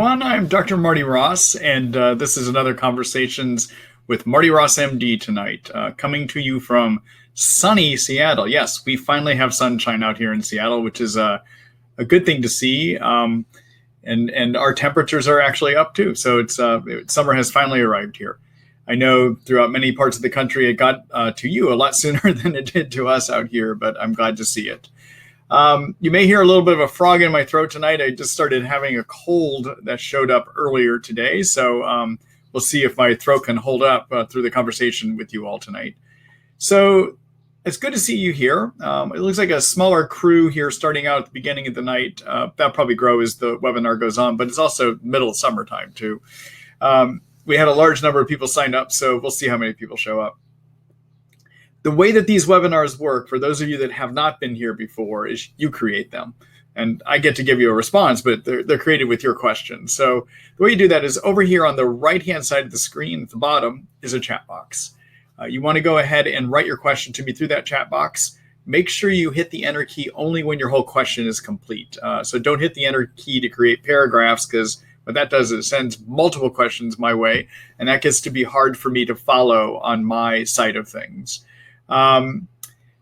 everyone. I'm Dr. Marty Ross, and this is another Conversations with Marty Ross MD tonight, coming to you from sunny Seattle. Yes, we finally have sunshine out here in Seattle, which is a good thing to see. And our temperatures are actually up too. So it's summer has finally arrived here. I know throughout many parts of the country, it got to you a lot sooner than it did to us out here, but I'm glad to see it. You may hear a little bit of a frog in my throat tonight. I just started having a cold that showed up earlier today. So we'll see if my throat can hold up through the conversation with you all tonight. So it's good to see you here. It looks like a smaller crew here starting out at the beginning of the night. That'll probably grow as the webinar goes on, but it's also middle of summertime too. We had a large number of people signed up, so we'll see how many people show up. The way that these webinars work, for those of you that have not been here before, is you create them. And I get to give you a response, but they're created with your questions. So the way you do that is over here on the right-hand side of the screen at the bottom is a chat box. You want to go ahead and write your question to me through that chat box. Make sure you hit the enter key only when your whole question is complete. So don't hit the enter key to create paragraphs, because what that does is it sends multiple questions my way, and that gets to be hard for me to follow on my side of things.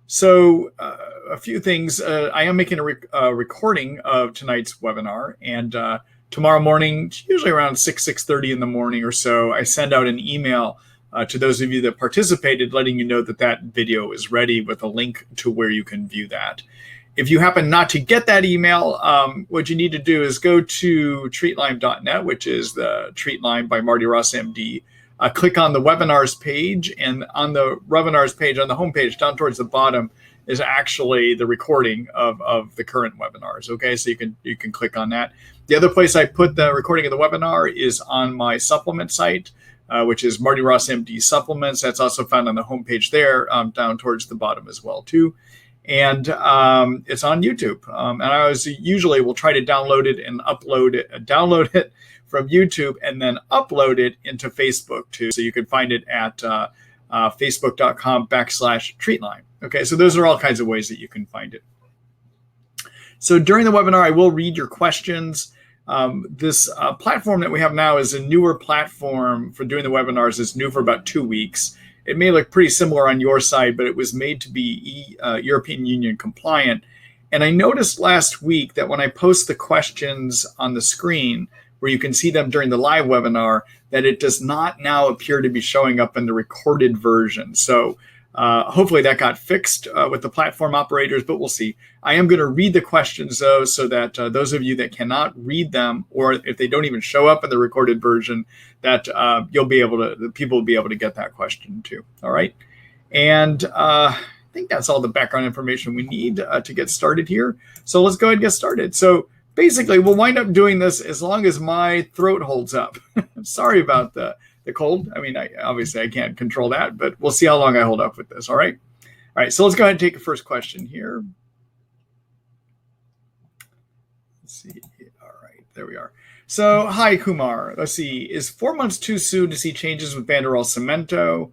So a few things. I am making a recording of tonight's webinar, and tomorrow morning, usually around 6:30 in the morning or so, I send out an email to those of you that participated, letting you know that that video is ready with a link to where you can view that. If you happen not to get that email, what you need to do is go to treatlyme.net, which is the Treat Lyme by Marty Ross MD. Click on the webinars page, and on the webinars page, on the homepage, down towards the bottom, is actually the recording of the current webinars. Okay, so you can click on that. The other place I put the recording of the webinar is on my supplement site, which is Marty Ross MD Supplements. That's also found on the homepage there, down towards the bottom as well too. And it's on YouTube. And I usually will try to download it and download it from YouTube and then upload it into Facebook too. So you can find it at facebook.com/treatlyme. Okay, so those are all kinds of ways that you can find it. So during the webinar, I will read your questions. This platform that we have now is a newer platform for doing the webinars. It's new for about 2 weeks. It may look pretty similar on your side, but it was made to be European Union compliant. And I noticed last week that when I post the questions on the screen, where you can see them during the live webinar, that it does not now appear to be showing up in the recorded version. So hopefully that got fixed with the platform operators, but we'll see. I am going to read the questions though, so that those of you that cannot read them, or if they don't even show up in the recorded version, that people will be able to get that question too. All right. And I think that's all the background information we need to get started here. So let's go ahead and get started. So basically, we'll wind up doing this as long as my throat holds up. Sorry about the cold. I mean, obviously I can't control that, but we'll see how long I hold up with this. All right. All right. So let's go ahead and take the first question here. Let's see. All right. There we are. So, hi, Kumar. Let's see. Is 4 months too soon to see changes with Banderol Cemento?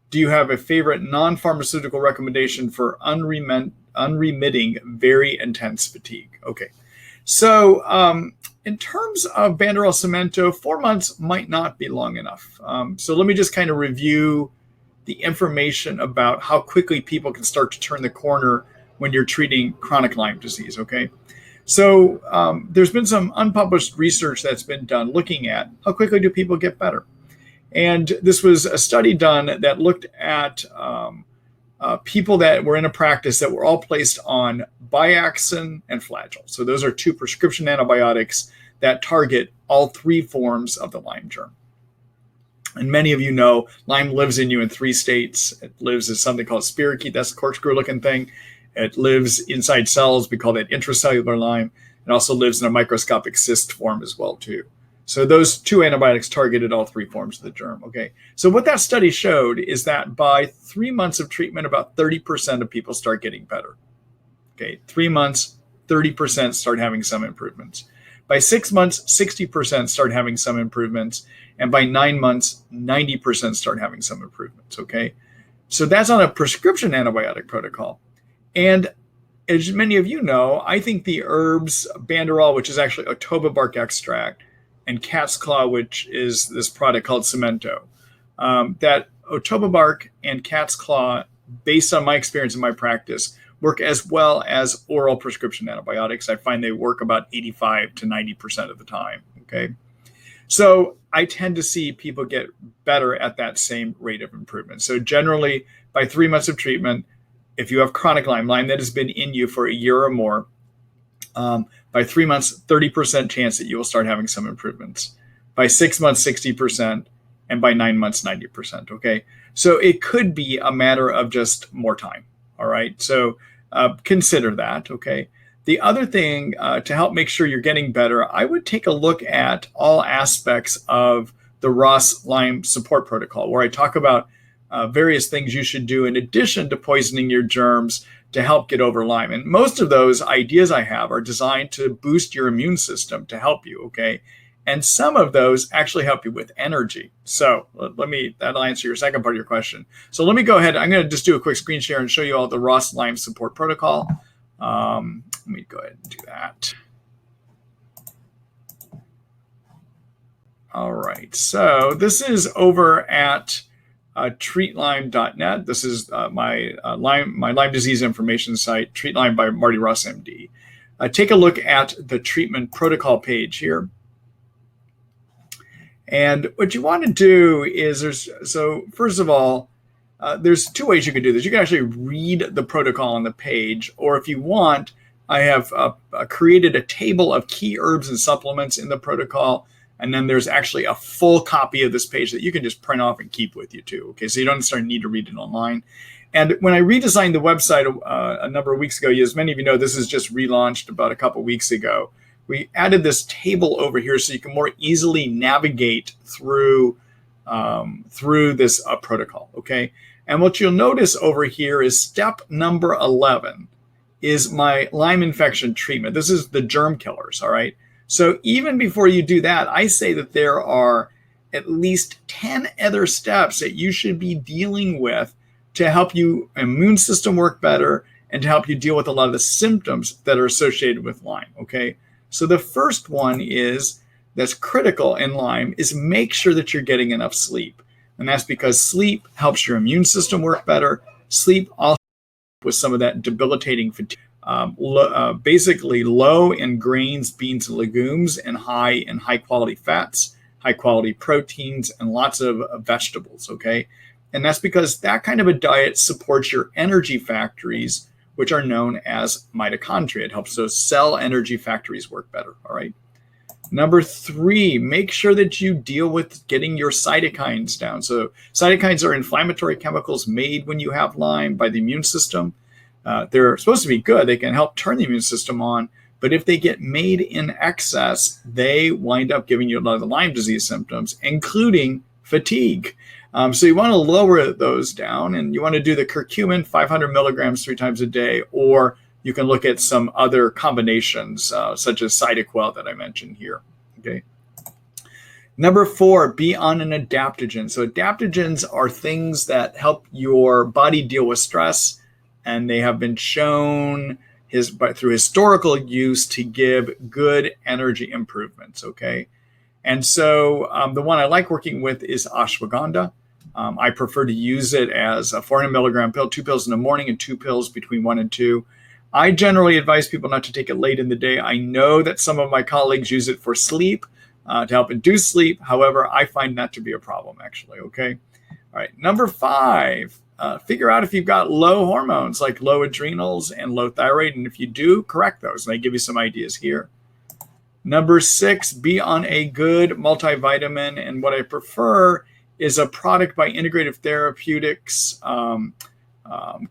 Do you have a favorite non-pharmaceutical recommendation for unremitting very intense fatigue? Okay. So in terms of Banderol Cemento, 4 months might not be long enough. So let me just kind of review the information about how quickly people can start to turn the corner when you're treating chronic Lyme disease, okay? So there's been some unpublished research that's been done looking at how quickly do people get better. And this was a study done that looked at people that were in a practice that were all placed on Biaxin and Flagyl. So those are two prescription antibiotics that target all three forms of the Lyme germ. And many of you know Lyme lives in you in 3 states. It lives as something called spirochete, that's the corkscrew-looking thing. It lives inside cells. We call that intracellular Lyme. It also lives in a microscopic cyst form as well too. So those 2 antibiotics targeted all 3 forms of the germ, okay? So what that study showed is that by 3 months of treatment, about 30% of people start getting better. Okay, 3 months, 30% start having some improvements. By 6 months, 60% start having some improvements. And by 9 months, 90% start having some improvements, okay? So that's on a prescription antibiotic protocol. And as many of you know, I think the herbs Banderol, which is actually Otoba bark extract, and cat's claw, which is this product called Cemento. That otobobark and cat's claw, based on my experience in my practice, work as well as oral prescription antibiotics. I find they work about 85 to 90% of the time. Okay. So I tend to see people get better at that same rate of improvement. So generally, by 3 months of treatment, if you have chronic Lyme that has been in you for a year or more, by 3 months, 30% chance that you will start having some improvements. By 6 months, 60%, and by 9 months, 90%. Okay. So it could be a matter of just more time. All right. So consider that. Okay. The other thing to help make sure you're getting better, I would take a look at all aspects of the Ross Lyme support protocol, where I talk about various things you should do in addition to poisoning your germs to help get over Lyme. And most of those ideas I have are designed to boost your immune system to help you. Okay. And some of those actually help you with energy. So that'll answer your second part of your question. So let me go ahead. I'm going to just do a quick screen share and show you all the Ross Lyme support protocol. Let me go ahead and do that. All right. So this is over at treatlyme.net. This is my Lyme disease information site, Treat Lyme by Marty Ross MD. Take a look at the treatment protocol page here. And what you want to do is first of all, there's two ways you can do this. You can actually read the protocol on the page, or if you want, I have created a table of key herbs and supplements in the protocol. And then there's actually a full copy of this page that you can just print off and keep with you too. Okay, so you don't necessarily need to read it online. And when I redesigned the website a number of weeks ago, as many of you know, this is just relaunched about a couple weeks ago. We added this table over here so you can more easily navigate through this protocol. Okay, and what you'll notice over here is step number 11 is my Lyme infection treatment. This is the germ killers. All right. So even before you do that, I say that there are at least 10 other steps that you should be dealing with to help your immune system work better and to help you deal with a lot of the symptoms that are associated with Lyme. Okay. So the first one that's critical in Lyme is make sure that you're getting enough sleep. And that's because sleep helps your immune system work better. Sleep also with some of that debilitating fatigue. Basically low in grains, beans, and legumes, and high in high quality fats, high quality proteins, and lots of vegetables. Okay. And that's because that kind of a diet supports your energy factories, which are known as mitochondria. It helps those cell energy factories work better. All right. Number 3, make sure that you deal with getting your cytokines down. So cytokines are inflammatory chemicals made when you have Lyme by the immune system. They're supposed to be good. They can help turn the immune system on. But if they get made in excess, they wind up giving you a lot of the Lyme disease symptoms, including fatigue. So you want to lower those down, and you want to do the curcumin, 500 milligrams 3 times a day, or you can look at some other combinations, such as Cytoquel that I mentioned here. Okay. Number 4, be on an adaptogen. So adaptogens are things that help your body deal with stress, and they have been shown through historical use to give good energy improvements. Okay. And so the one I like working with is ashwagandha. I prefer to use it as a 400 milligram pill, 2 pills in the morning and 2 pills between 1 and 2. I generally advise people not to take it late in the day. I know that some of my colleagues use it for sleep, to help induce sleep. However, I find that to be a problem, actually. Okay. All right. Number 5, figure out if you've got low hormones like low adrenals and low thyroid. And if you do, correct those. And I give you some ideas here. Number 6, be on a good multivitamin. And what I prefer is a product by Integrative Therapeutics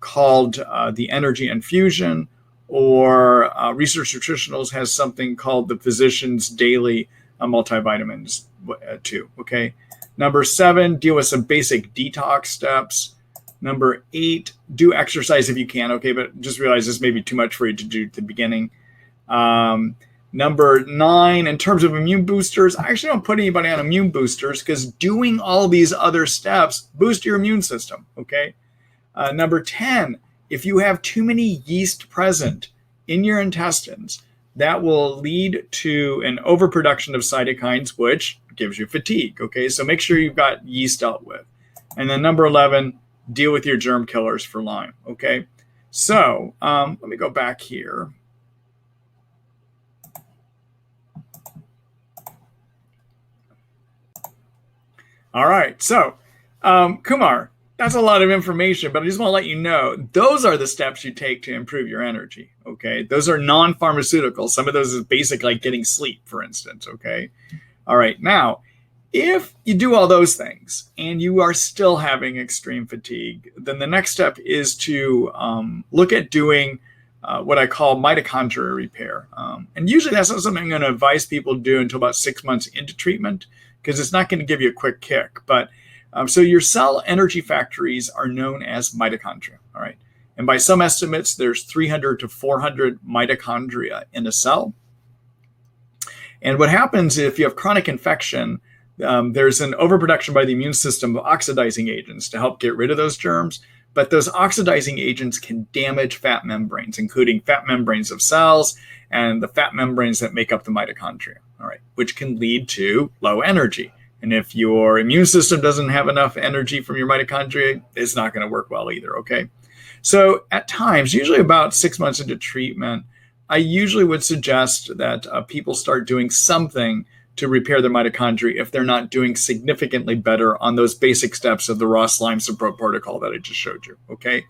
called the Energy Infusion, or Research Nutritionals has something called the Physician's Daily Multivitamins too. Okay. Number 7, deal with some basic detox steps. Number 8, do exercise if you can. Okay, but just realize this may be too much for you to do at the beginning. Number 9, in terms of immune boosters, I actually don't put anybody on immune boosters because doing all these other steps boost your immune system. Okay. Number 10, if you have too many yeast present in your intestines, that will lead to an overproduction of cytokines, which gives you fatigue. Okay, so make sure you've got yeast dealt with. And then number 11, deal with your germ killers for Lyme. Okay, so let me go back here. All right, so Kumar, that's a lot of information, but I just want to let you know those are the steps you take to improve your energy. Okay, those are non-pharmaceutical. Some of those is basic, like getting sleep, for instance. Okay, all right. Now, if you do all those things and you are still having extreme fatigue, then the next step is to look at doing what I call mitochondria repair. And usually that's not something I'm going to advise people to do until about 6 months into treatment, because it's not going to give you a quick kick. But so your cell energy factories are known as mitochondria. All right. And by some estimates, there's 300 to 400 mitochondria in a cell. And what happens if you have chronic infection, there's an overproduction by the immune system of oxidizing agents to help get rid of those germs. But those oxidizing agents can damage fat membranes, including fat membranes of cells and the fat membranes that make up the mitochondria, all right, which can lead to low energy. And if your immune system doesn't have enough energy from your mitochondria, it's not going to work well either, okay? So at times, usually about 6 months into treatment, I usually would suggest that people start doing something to repair their mitochondria if they're not doing significantly better on those basic steps of the Ross Lyme support protocol that I just showed you, okay?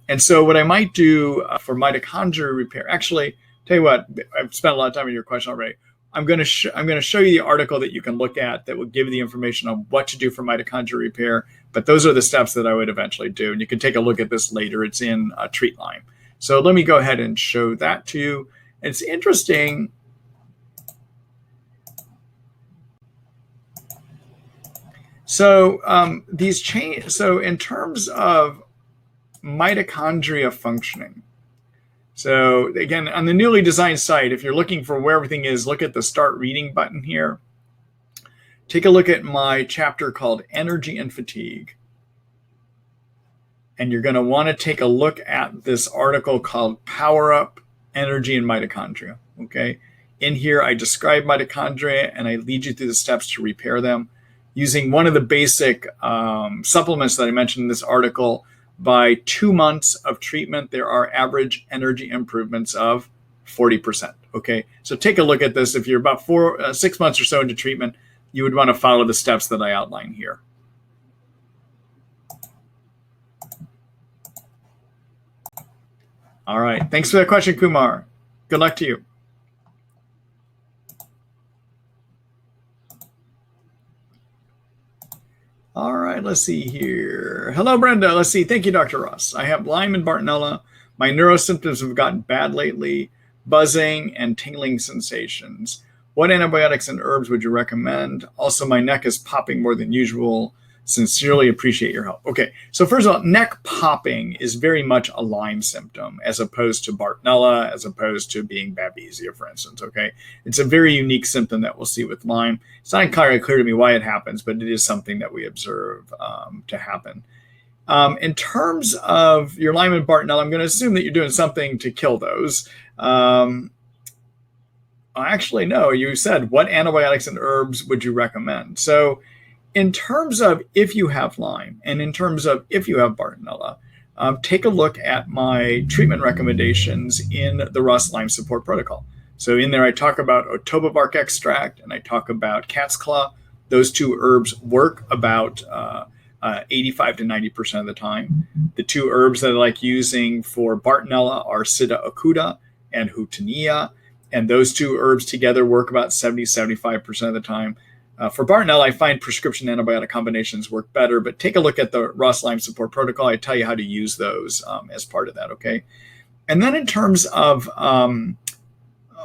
And so what I might do for mitochondria repair, actually, tell you what, I've spent a lot of time on your question already. I'm going to show you the article that you can look at that will give you the information on what to do for mitochondria repair, but those are the steps that I would eventually do. And you can take a look at this later. It's in Treat Lyme. So let me go ahead and show that to you. It's interesting. So So in terms of mitochondria functioning, so again, on the newly designed site, if you're looking for where everything is, look at the Start Reading button here. Take a look at my chapter called Energy and Fatigue. And you're going to want to take a look at this article called Power Up Energy and Mitochondria. Okay. In here, I describe mitochondria and I lead you through the steps to repair them using one of the basic supplements that I mentioned in this article. By 2 months of treatment, there are average energy improvements of 40%. Okay, so take a look at this. If you're about 6 months or so into treatment, you would want to follow the steps that I outline here. All right, thanks for that question, Kumar. Good luck to you. All right, let's see here. Hello, Brenda. Let's see. Thank you, Dr. Ross. I have Lyme and Bartonella. My neuro symptoms have gotten bad lately, buzzing and tingling sensations. What antibiotics and herbs would you recommend? Also, my neck is popping more than usual. Sincerely appreciate your help. Okay, so first of all, neck popping is very much a Lyme symptom as opposed to Bartonella, as opposed to being Babesia, for instance, okay? It's a very unique symptom that we'll see with Lyme. It's not entirely clear to me why it happens, but it is something that we observe to happen. In terms of your Lyme and Bartonella, I'm going to assume that you're doing something to kill those. Actually, no, you said, what antibiotics and herbs would you recommend? So in terms of if you have Lyme and in terms of if you have Bartonella, take a look at my treatment recommendations in the Ross Lyme support protocol. So in there, I talk about Otoba bark extract and I talk about cat's claw. Those two herbs work about 85 to 90% of the time. The two herbs that I like using for Bartonella are Sida acuta and Hutania. And those two herbs together work about 70, 75% of the time. For Bartonella, I find prescription antibiotic combinations work better, but take a look at the Ross Lyme support protocol. I tell you how to use those as part of that, okay? And then in terms of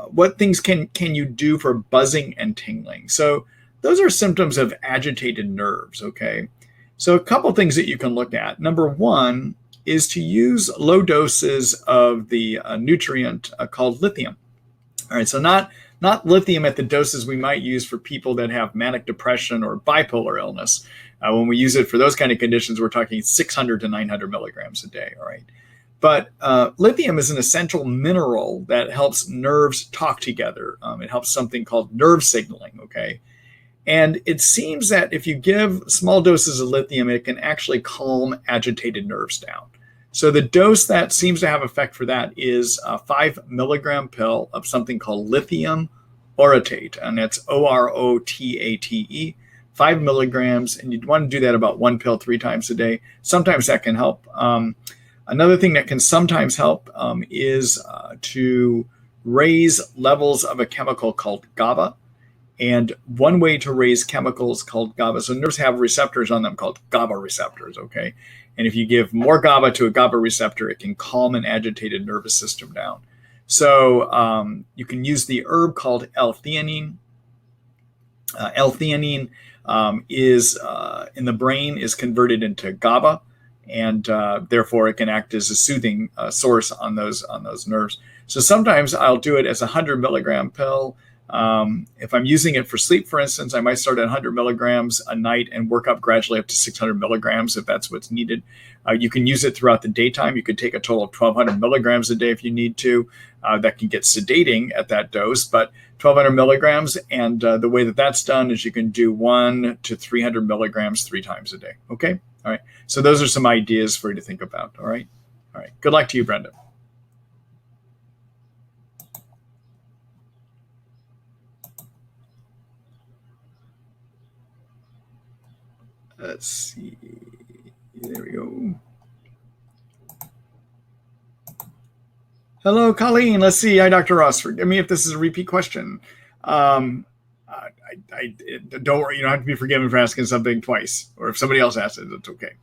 what things can you do for buzzing and tingling? So those are symptoms of agitated nerves, okay? So a couple things that you can look at. Number one is to use low doses of the nutrient called lithium. All right, so not lithium at the doses we might use for people that have manic depression or bipolar illness. When we use it for those kind of conditions, we're talking 600 to 900 milligrams a day, all right? But lithium is an essential mineral that helps nerves talk together. It helps something called nerve signaling, okay? And it seems that if you give small doses of lithium, it can actually calm agitated nerves down. So the dose that seems to have effect for that is a 5 milligram pill of something called lithium orotate, and that's OROTATE, 5 milligrams, and you'd want to do that about 1 pill 3 times a day. Sometimes that can help. Another thing that can sometimes help is to raise levels of a chemical called GABA. And one way to raise chemicals called GABA, so nerves have receptors on them called GABA receptors, okay? And if you give more GABA to a GABA receptor, it can calm an agitated nervous system down. So you can use the herb called L-theanine. L-theanine is in the brain is converted into GABA, and therefore it can act as a soothing source on those nerves. So sometimes I'll do it as a 100 milligram pill. If I'm using it for sleep, for instance, I might start at 100 milligrams a night and work up gradually up to 600 milligrams if that's what's needed. You can use it throughout the daytime. You could take a total of 1,200 milligrams a day if you need to. That can get sedating at that dose, but 1,200 milligrams. And the way that that's done is you can do 1 to 300 milligrams 3 times a day. Okay. All right. So those are some ideas for you to think about. All right. All right. Good luck to you, Brenda. Let's see. There we go. Hello, Colleen. Let's see. Hi, Dr. Ross. Forgive me if this is a repeat question. Don't worry. You don't have to be forgiven for asking something twice, or if somebody else asks it, it's okay.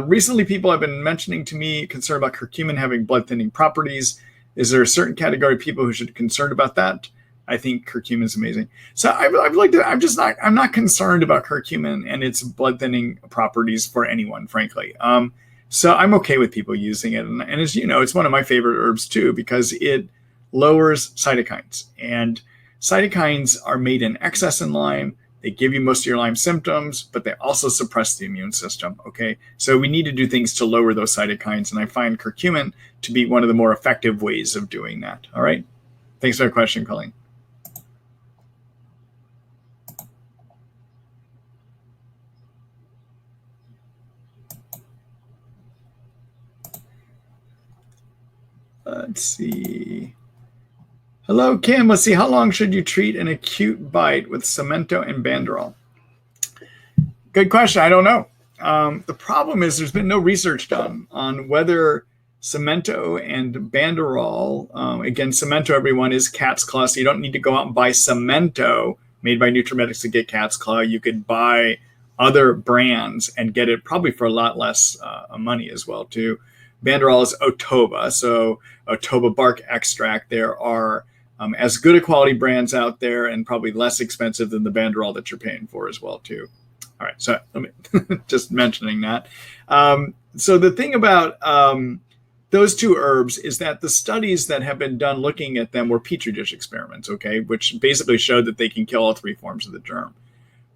Recently, people have been mentioning to me concern about curcumin having blood thinning properties. Is there a certain category of people who should be concerned about that? I think curcumin is amazing. So I'm not concerned about curcumin and its blood thinning properties for anyone, frankly. So I'm okay with people using it. And as you know, it's one of my favorite herbs too, because it lowers cytokines. And cytokines are made in excess in Lyme. They give you most of your Lyme symptoms, but they also suppress the immune system, okay? So we need to do things to lower those cytokines. And I find curcumin to be one of the more effective ways of doing that, all right? Thanks for the question, Colleen. Let's see. Hello, Kim. Let's see. How long should you treat an acute bite with Cemento and Banderol? Good question. I don't know. The problem is there's been no research done on whether Cemento and Banderol, again, Cemento, everyone, is cat's claw. So you don't need to go out and buy Cemento made by Nutrimetics to get cat's claw. You could buy other brands and get it probably for a lot less money as well, too. Banderol is Otoba, so Otoba bark extract. There are as good a quality brands out there and probably less expensive than the Banderol that you're paying for as well, too. All right, so let me just mentioning that. So the thing about those two herbs is that the studies that have been done looking at them were petri dish experiments, okay, which basically showed that they can kill all 3 forms of the germ.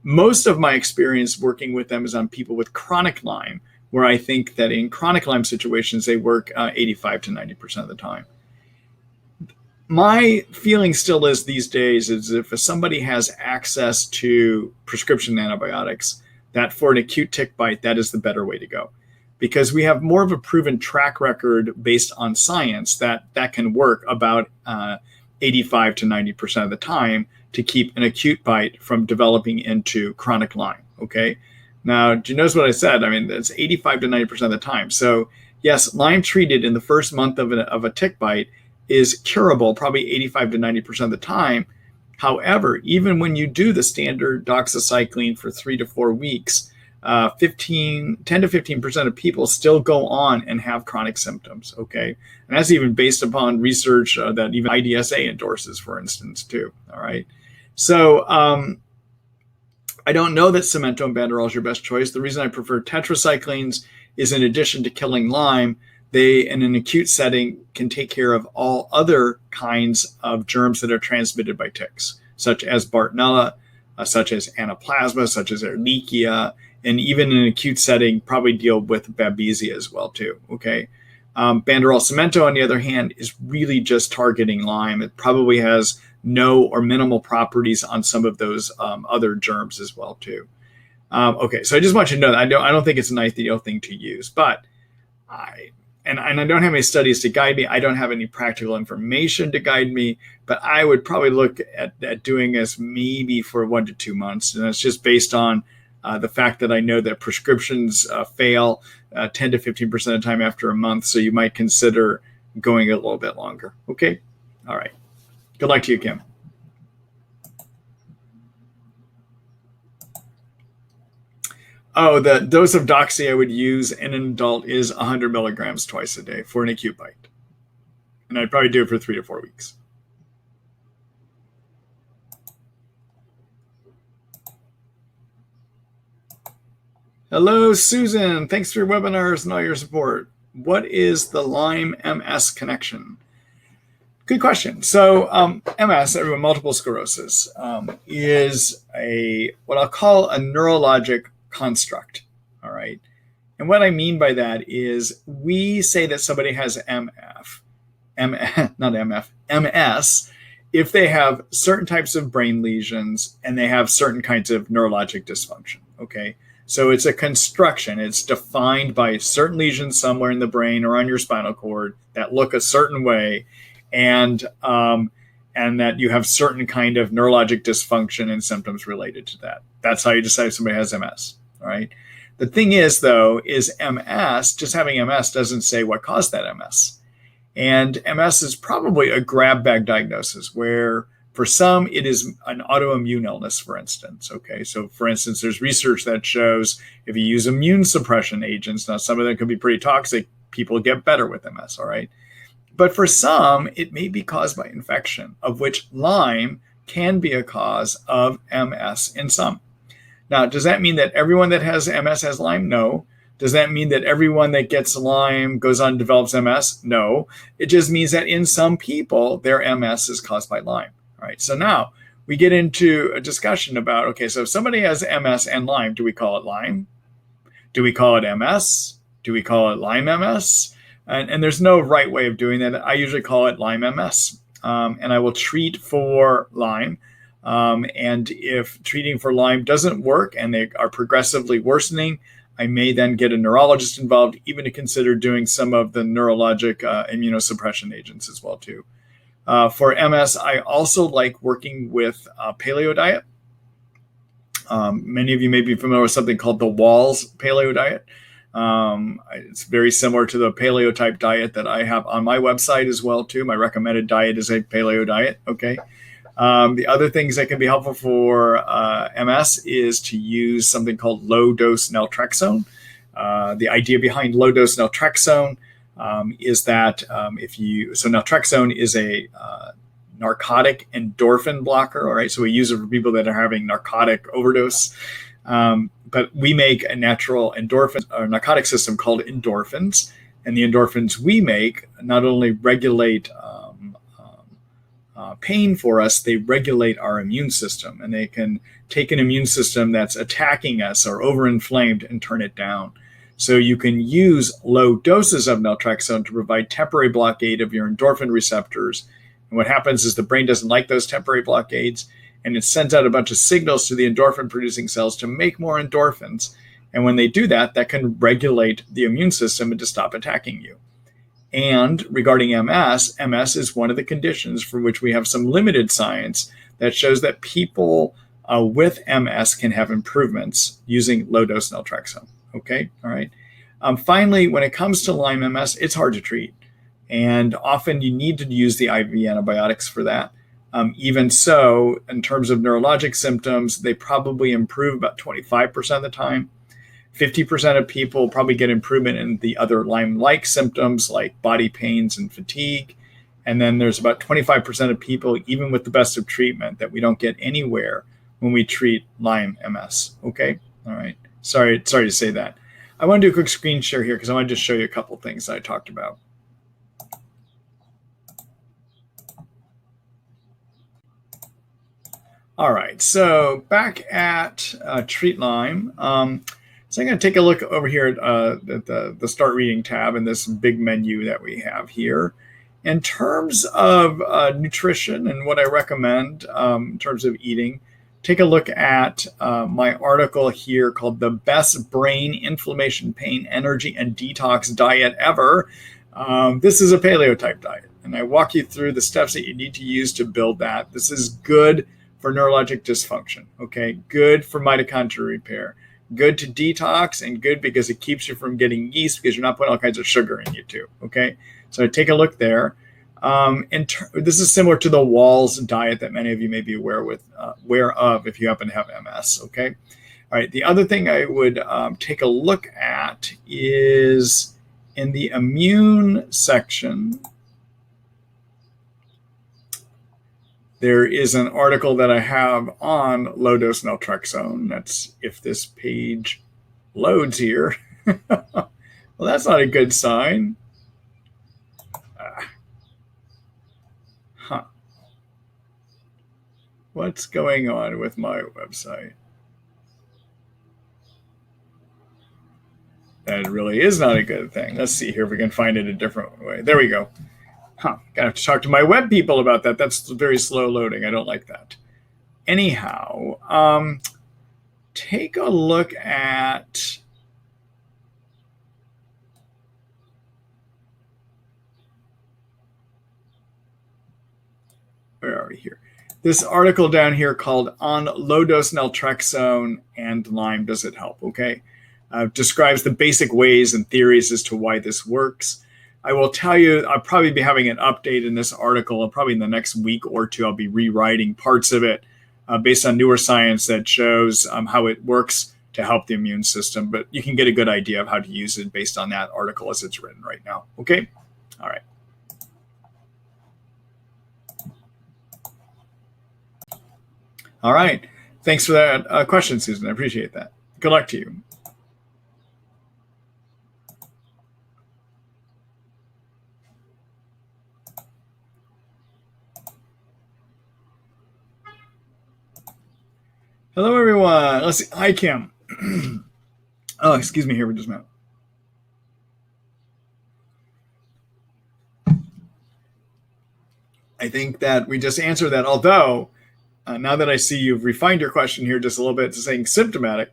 Most of my experience working with them is on people with chronic Lyme, where I think that in chronic Lyme situations, they work 85 to 90% of the time. My feeling still is these days is if somebody has access to prescription antibiotics, that for an acute tick bite, that is the better way to go. Because we have more of a proven track record based on science that can work about 85 to 90% of the time to keep an acute bite from developing into chronic Lyme, okay? Now, do you notice what I said? I mean, that's 85 to 90% of the time. So yes, Lyme treated in the first month of a tick bite is curable probably 85 to 90% of the time. However, even when you do the standard doxycycline for 3 to 4 weeks, 10 to 15% of people still go on and have chronic symptoms, okay? And that's even based upon research that even IDSA endorses, for instance, too, all right? So I don't know that Cemento and Banderol is your best choice. The reason I prefer tetracyclines is in addition to killing Lyme, they, in an acute setting, can take care of all other kinds of germs that are transmitted by ticks, such as Bartonella, such as Anaplasma, such as Ehrlichia, and even in an acute setting, probably deal with Babesia as well, too, okay? Banderol Cemento, on the other hand, is really just targeting Lyme. It probably has no or minimal properties on some of those other germs as well too. Okay, so I just want you to know that I don't think it's an ideal thing to use, but I don't have any studies to guide me. I don't have any practical information to guide me, but I would probably look at doing this maybe for 1 to 2 months, and it's just based on the fact that I know that prescriptions fail 10 to 15% of the time after a month, so you might consider going a little bit longer. Okay, all right. Good luck to you, Kim. Oh, the dose of doxy I would use in an adult is 100 milligrams twice a day for an acute bite. And I'd probably do it for 3 to 4 weeks. Hello, Susan. Thanks for your webinars and all your support. What is the Lyme MS connection? Good question. So MS, everyone, multiple sclerosis, is what I'll call a neurologic construct. All right. And what I mean by that is we say that somebody has MS, if they have certain types of brain lesions and they have certain kinds of neurologic dysfunction. Okay. So it's a construction. It's defined by certain lesions somewhere in the brain or on your spinal cord that look a certain way, and that you have certain kind of neurologic dysfunction and symptoms related to that. That's how you decide if somebody has MS. All right. The thing is, though, is MS, just having MS doesn't say what caused that MS. And MS is probably a grab bag diagnosis where for some it is an autoimmune illness, for instance. Okay. So for instance, there's research that shows if you use immune suppression agents, now some of them can be pretty toxic, people get better with MS. All right. But for some, it may be caused by infection, of which Lyme can be a cause of MS in some. Now, does that mean that everyone that has MS has Lyme? No. Does that mean that everyone that gets Lyme goes on and develops MS? No. It just means that in some people, their MS is caused by Lyme. All right. So now we get into a discussion about, okay, so if somebody has MS and Lyme, do we call it Lyme? Do we call it MS? Do we call it Lyme MS? And there's no right way of doing that. I usually call it Lyme MS, and I will treat for Lyme. And if treating for Lyme doesn't work and they are progressively worsening, I may then get a neurologist involved, even to consider doing some of the neurologic immunosuppression agents as well too. For MS, I also like working with paleo diet. Many of you may be familiar with something called the Walls paleo diet. It's very similar to the paleo type diet that I have on my website as well too. My recommended diet is a paleo diet. Okay. The other things that can be helpful for MS is to use something called low dose naltrexone. The idea behind low dose naltrexone is that naltrexone is a narcotic endorphin blocker. All right. So we use it for people that are having narcotic overdose. But we make a natural endorphin or narcotic system called endorphins. And the endorphins we make not only regulate pain for us, they regulate our immune system. And they can take an immune system that's attacking us or overinflamed and turn it down. So you can use low doses of naltrexone to provide temporary blockade of your endorphin receptors. And what happens is the brain doesn't like those temporary blockades, and it sends out a bunch of signals to the endorphin producing cells to make more endorphins. And when they do that, that can regulate the immune system and to stop attacking you. And regarding MS, MS is one of the conditions for which we have some limited science that shows that people with MS can have improvements using low-dose naltrexone. Okay, all right. Finally, when it comes to Lyme MS, it's hard to treat. And often you need to use the IV antibiotics for that. Even so, in terms of neurologic symptoms, they probably improve about 25% of the time. 50% of people probably get improvement in the other Lyme-like symptoms like body pains and fatigue. And then there's about 25% of people, even with the best of treatment, that we don't get anywhere when we treat Lyme MS. Okay, all right. Sorry to say that. I want to do a quick screen share here because I want to just show you a couple things that I talked about. All right, so back at Treat Lyme. So I'm going to take a look over here at the Start Reading tab in this big menu that we have here. In terms of nutrition and what I recommend in terms of eating, take a look at my article here called The Best Brain Inflammation, Pain, Energy, and Detox Diet Ever. This is a paleo type diet, and I walk you through the steps that you need to use to build that. This is good for neurologic dysfunction, okay? Good for mitochondrial repair, good to detox, and good because it keeps you from getting yeast because you're not putting all kinds of sugar in you too, okay? So take a look there. This is similar to the Walls diet that many of you may be aware of if you happen to have MS, okay? All right, the other thing I would take a look at is in the immune section, there is an article that I have on low-dose naltrexone. That's if this page loads here. Well, that's not a good sign. What's going on with my website? That really is not a good thing. Let's see here if we can find it a different way. There we go. Gonna have to talk to my web people about that. That's very slow loading. I don't like that. Anyhow, take a look at where are we here? This article down here called On Low-Dose Naltrexone and Lyme, Does It Help? Okay. Describes the basic ways and theories as to why this works. I will tell you, I'll probably be having an update in this article, and probably in the next week or two, I'll be rewriting parts of it based on newer science that shows how it works to help the immune system. But you can get a good idea of how to use it based on that article as it's written right now. Okay? All right. All right. Thanks for that question, Susan. I appreciate that. Good luck to you. Hello, everyone. Let's see. Hi, Kim. Oh, excuse me here for just a minute. I think that we just answered that, although now that I see you've refined your question here just a little bit to saying symptomatic,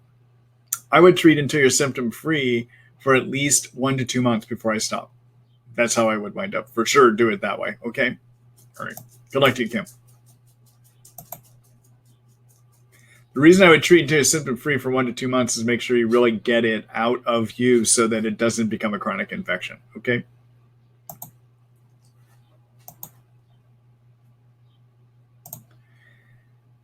I would treat until you're symptom-free for at least 1 to 2 months before I stop. That's how I would wind up. For sure, do it that way. Okay? All right. Good luck to you, Kim. The reason I would treat until you're symptom-free for 1 to 2 months is make sure you really get it out of you so that it doesn't become a chronic infection. Okay?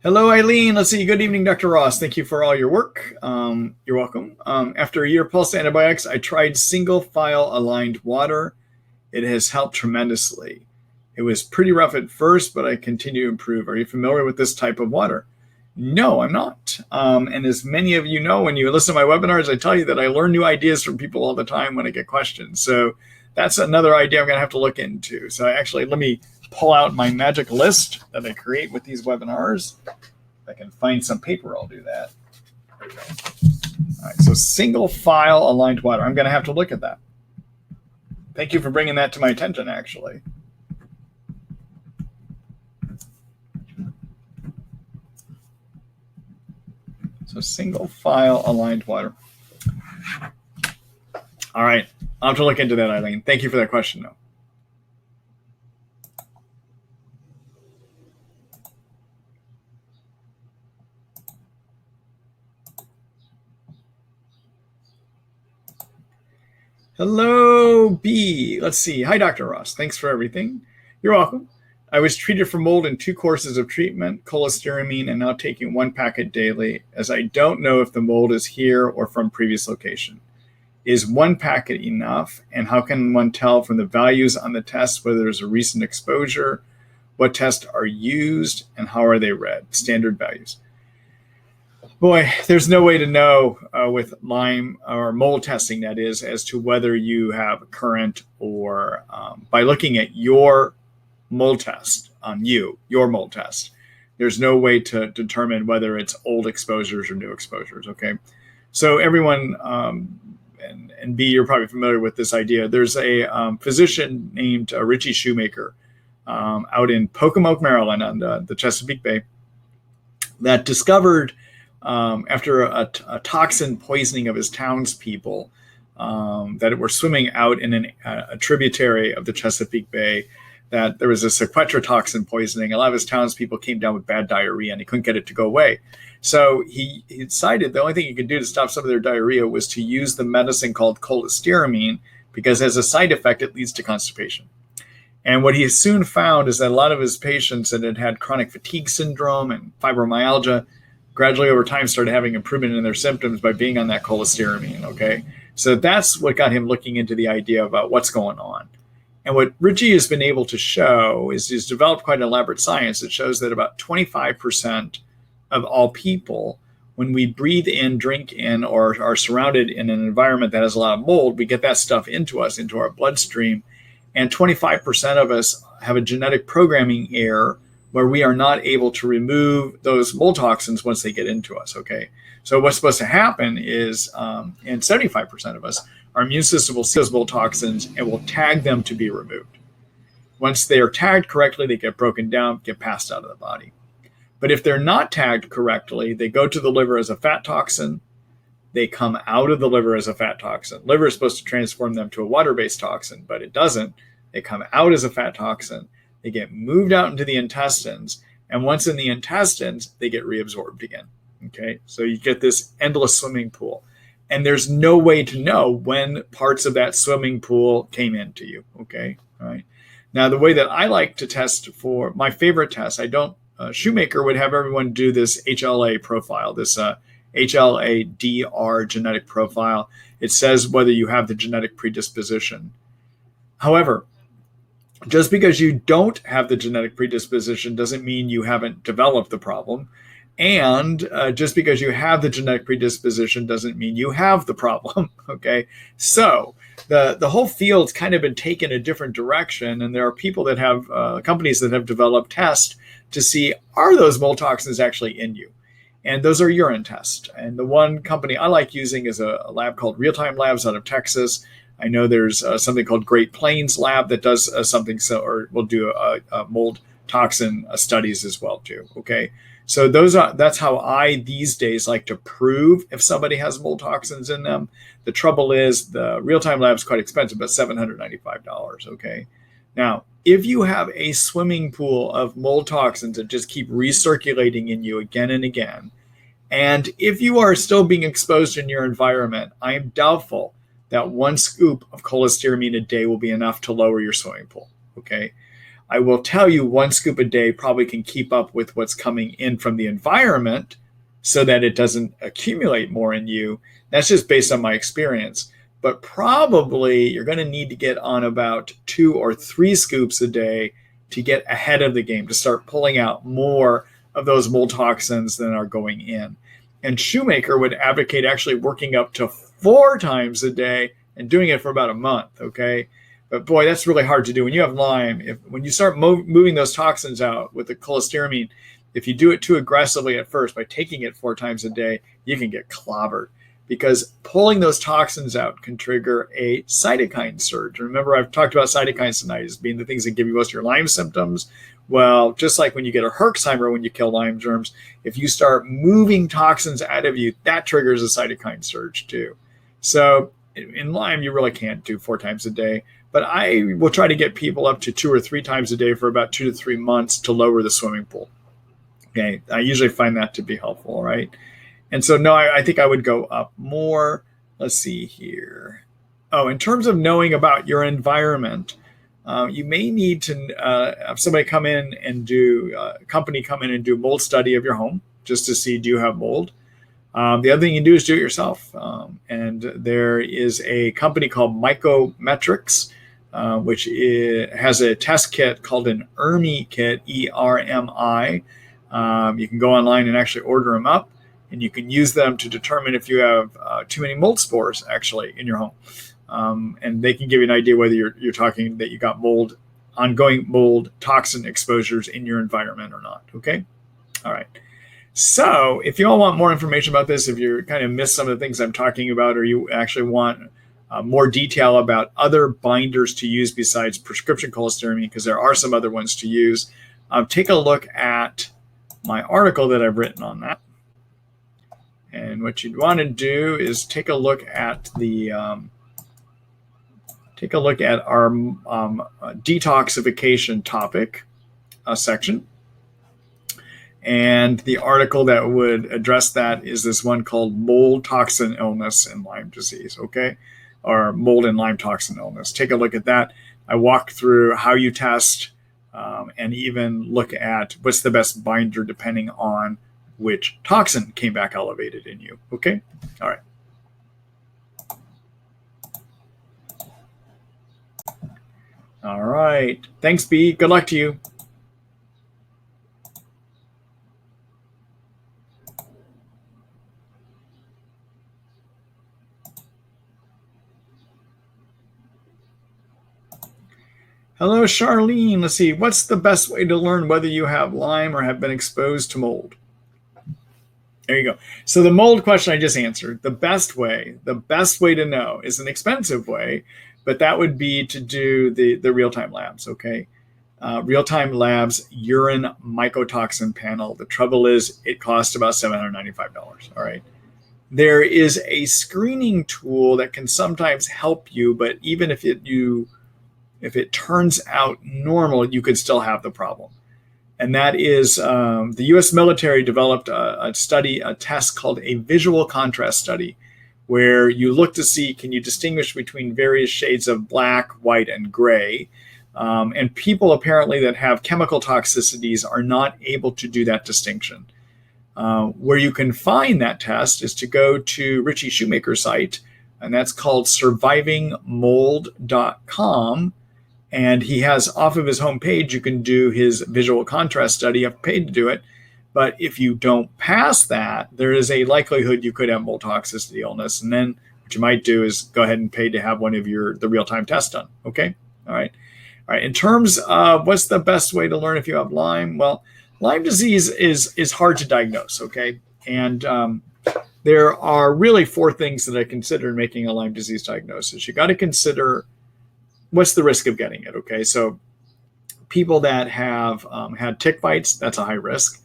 Hello, Eileen. Let's see. Good evening, Dr. Ross. Thank you for all your work. You're welcome. After a year of pulse antibiotics, I tried single file aligned water. It has helped tremendously. It was pretty rough at first, but I continue to improve. Are you familiar with this type of water? No, I'm not. And as many of you know, when you listen to my webinars, I tell you that I learn new ideas from people all the time when I get questions. So that's another idea I'm going to have to look into. So actually, let me pull out my magic list that I create with these webinars. If I can find some paper, I'll do that. There we go. All right, so single file aligned water. I'm going to have to look at that. Thank you for bringing that to my attention, actually. So single file aligned water. All right, I'll have to look into that, Eileen. Thank you for that question, though. Hello, B. Let's see. Hi, Dr. Ross. Thanks for everything. You're welcome. I was treated for mold in 2 courses of treatment, cholestyramine, and now taking 1 packet daily, as I don't know if the mold is here or from previous location. Is 1 packet enough? And how can one tell from the values on the test whether there's a recent exposure? What tests are used and how are they read? Standard values. Boy, there's no way to know with Lyme or mold testing, that is, as to whether you have current or by looking at your mold test on you, your mold test. There's no way to determine whether it's old exposures or new exposures, okay? So everyone, and B, you're probably familiar with this idea. There's a physician named Richie Shoemaker out in Pocomoke, Maryland, on the Chesapeake Bay, that discovered after a toxin poisoning of his townspeople that were swimming out in a tributary of the Chesapeake Bay, that there was a sequestratoxin poisoning. A lot of his townspeople came down with bad diarrhea, and he couldn't get it to go away. So he decided the only thing he could do to stop some of their diarrhea was to use the medicine called cholestyramine, because as a side effect, it leads to constipation. And what he soon found is that a lot of his patients that had had chronic fatigue syndrome and fibromyalgia gradually over time started having improvement in their symptoms by being on that cholestyramine, okay? So that's what got him looking into the idea about what's going on. And what Richie has been able to show is he's developed quite an elaborate science that shows that about 25% of all people, when we breathe in, drink in, or are surrounded in an environment that has a lot of mold, we get that stuff into us, into our bloodstream. And 25% of us have a genetic programming error where we are not able to remove those mold toxins once they get into us, okay? So what's supposed to happen is, and 75% of us, our immune system will see those mold toxins and will tag them to be removed. Once they are tagged correctly, they get broken down, get passed out of the body. But if they're not tagged correctly, they go to the liver as a fat toxin. They come out of the liver as a fat toxin. Liver is supposed to transform them to a water-based toxin, but it doesn't. They come out as a fat toxin. They get moved out into the intestines. And once in the intestines, they get reabsorbed again. Okay, so you get this endless swimming pool. And there's no way to know when parts of that swimming pool came into you. Okay, all right. Now, the way that I like to test for my favorite test, Shoemaker would have everyone do this HLA profile, this HLA-DR genetic profile. It says whether you have the genetic predisposition. However, just because you don't have the genetic predisposition doesn't mean you haven't developed the problem. And just because you have the genetic predisposition doesn't mean you have the problem, okay? So the whole field's kind of been taken a different direction, and there are people that have, companies that have developed tests to see, are those mold toxins actually in you? And those are urine tests. And the one company I like using is a lab called Real Time Labs out of Texas. I know there's something called Great Plains Lab that does something, or will do mold toxin studies as well too, okay? So that's how I these days like to prove if somebody has mold toxins in them. The trouble is the real-time lab is quite expensive, but $795, okay? Now, if you have a swimming pool of mold toxins that just keep recirculating in you again and again, and if you are still being exposed in your environment, I am doubtful that one scoop of cholestyramine a day will be enough to lower your swimming pool, okay? I will tell you one scoop a day probably can keep up with what's coming in from the environment so that it doesn't accumulate more in you. That's just based on my experience. But probably you're going to need to get on about 2 or 3 scoops a day to get ahead of the game, to start pulling out more of those mold toxins than are going in. And Shoemaker would advocate actually working up to 4 times a day and doing it for about a month, okay? But boy, that's really hard to do. When you have Lyme, when you start moving those toxins out with the cholestyramine, if you do it too aggressively at first by taking it 4 times a day, you can get clobbered, because pulling those toxins out can trigger a cytokine surge. Remember, I've talked about cytokines tonight as being the things that give you most of your Lyme symptoms. Well, just like when you get a Herxheimer when you kill Lyme germs, if you start moving toxins out of you, that triggers a cytokine surge too. So in Lyme, you really can't do 4 times a day. But I will try to get people up to 2 or 3 times a day for about 2 to 3 months to lower the swimming pool. Okay, I usually find that to be helpful, right? And so, no, I think I would go up more. Let's see here. Oh, in terms of knowing about your environment, you may need to have somebody come in and do, a company come in and do a mold study of your home just to see, do you have mold? The other thing you can do is do it yourself. And there is a company called Mycometrics, which has a test kit called an ERMI kit, ERMI. You can go online and actually order them up, and you can use them to determine if you have too many mold spores actually in your home. And they can give you an idea whether you're talking that you got mold, ongoing mold toxin exposures in your environment or not. Okay. All right. So if you all want more information about this, if you kind of missed some of the things I'm talking about, or you actually want more detail about other binders to use besides prescription cholestyramine, because there are some other ones to use, take a look at my article that I've written on that. And what you'd want to do is take a look at our detoxification topic section. And the article that would address that is this one called Mold Toxin Illness and Lyme Disease, okay? Or Mold and Lyme Toxin Illness. Take a look at that. I walk through how you test and even look at what's the best binder depending on which toxin came back elevated in you, okay? All right. All right. Thanks, B. Good luck to you. Hello, Charlene. Let's see. What's the best way to learn whether you have Lyme or have been exposed to mold? There you go. So the mold question I just answered. The best way to know is an expensive way, but that would be to do the real-time labs, okay? Real-time labs, urine mycotoxin panel. The trouble is it costs about $795, all right? There is a screening tool that can sometimes help you, but even if it turns out normal, you could still have the problem. And that is the U.S. military developed a test called a visual contrast study, where you look to see, can you distinguish between various shades of black, white, and gray? And people apparently that have chemical toxicities are not able to do that distinction. Where you can find that test is to go to Richie Shoemaker's site, and that's called survivingmold.com. And he has off of his homepage, you can do his visual contrast study. I've paid to do it. But if you don't pass that, there is a likelihood you could have mold toxicity illness. And then what you might do is go ahead and pay to have one of the real-time tests done. Okay? All right. All right. In terms of what's the best way to learn if you have Lyme? Well, Lyme disease is hard to diagnose. Okay. And there are really 4 things that I consider in making a Lyme disease diagnosis. You got to consider what's the risk of getting it, okay? So people that have had tick bites, that's a high risk.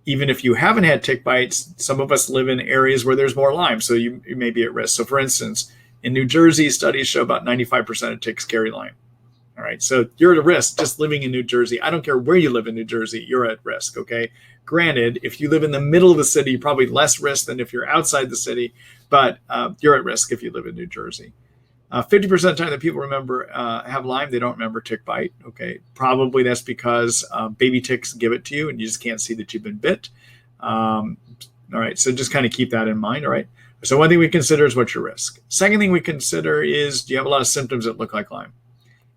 Even if you haven't had tick bites, some of us live in areas where there's more Lyme, so you may be at risk. So for instance, in New Jersey, studies show about 95% of ticks carry Lyme. All right, so you're at a risk just living in New Jersey. I don't care where you live in New Jersey, you're at risk, okay? Granted, if you live in the middle of the city, you're probably less risk than if you're outside the city, but you're at risk if you live in New Jersey. 50% of the time that people have Lyme, they don't remember tick bite. Okay, probably that's because baby ticks give it to you and you just can't see that you've been bit. All right, so just kind of keep that in mind. All right, so one thing we consider is what's your risk. Second thing we consider is, do you have a lot of symptoms that look like Lyme?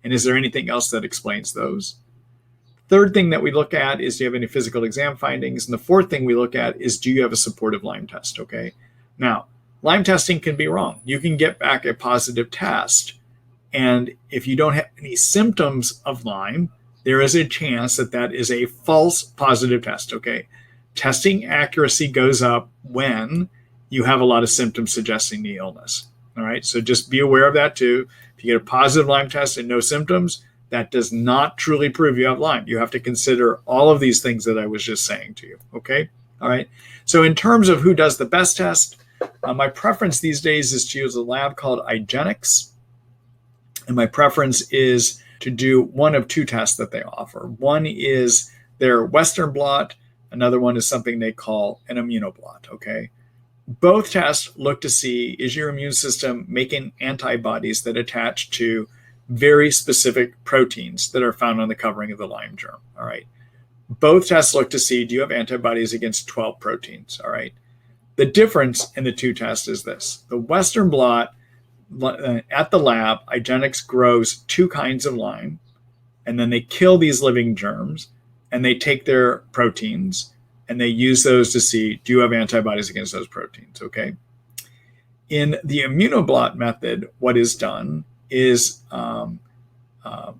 And is there anything else that explains those? Third thing that we look at is, do you have any physical exam findings? And the fourth thing we look at is, do you have a supportive Lyme test? Okay, now, Lyme testing can be wrong. You can get back a positive test. And if you don't have any symptoms of Lyme, there is a chance that that is a false positive test, okay? Testing accuracy goes up when you have a lot of symptoms suggesting the illness, all right? So just be aware of that too. If you get a positive Lyme test and no symptoms, that does not truly prove you have Lyme. You have to consider all of these things that I was just saying to you, okay? All right, so in terms of who does the best test, my preference these days is to use a lab called IGeneX. And my preference is to do one of 2 tests that they offer. One is their Western blot. Another one is something they call an immunoblot, okay? Both tests look to see, is your immune system making antibodies that attach to very specific proteins that are found on the covering of the Lyme germ, all right? Both tests look to see, do you have antibodies against 12 proteins, all right? The difference in the 2 tests is this. The Western blot, at the lab, IGeneX grows 2 kinds of Lyme, and then they kill these living germs, and they take their proteins, and they use those to see, do you have antibodies against those proteins, okay? In the immunoblot method, what is done is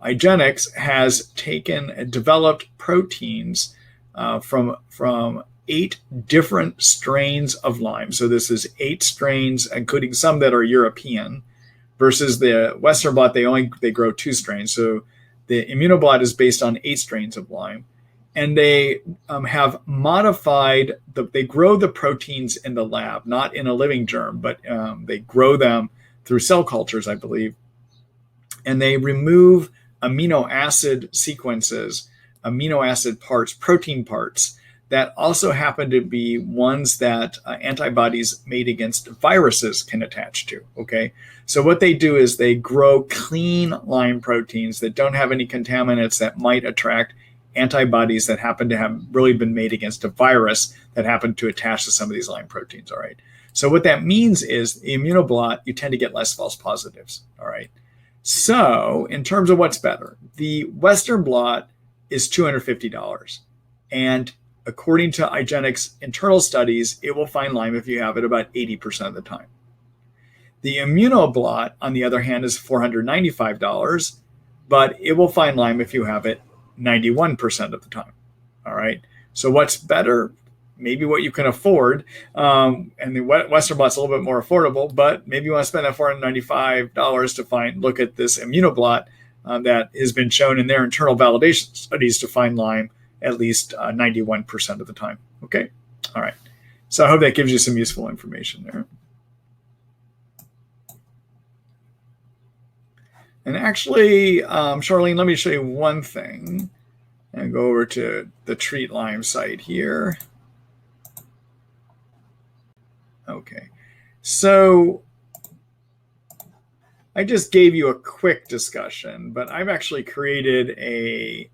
IGeneX has taken and developed proteins from 8 different strains of Lyme. So this is 8 strains, including some that are European, versus the Western blot, they grow 2 strains. So the immunoblot is based on 8 strains of Lyme. And they have modified, they grow the proteins in the lab, not in a living germ, but they grow them through cell cultures, I believe. And they remove amino acid sequences, amino acid parts, protein parts that also happen to be ones that antibodies made against viruses can attach to, okay? So what they do is they grow clean Lyme proteins that don't have any contaminants that might attract antibodies that happen to have really been made against a virus that happen to attach to some of these Lyme proteins, all right? So what that means is the immunoblot, you tend to get less false positives, all right? So in terms of what's better, the Western blot is $250. And according to IGeneX internal studies, it will find Lyme if you have it about 80% of the time. The immunoblot, on the other hand, is $495, but it will find Lyme if you have it 91% of the time. All right. So what's better? Maybe what you can afford. And the Western blot's a little bit more affordable, but maybe you want to spend that $495 to look at this immunoblot that has been shown in their internal validation studies to find Lyme at least 91% of the time. Okay. All right. So I hope that gives you some useful information there. And actually, Charlene, let me show you one thing and go over to the Treat Lyme site here. Okay, so I just gave you a quick discussion, but I've actually created a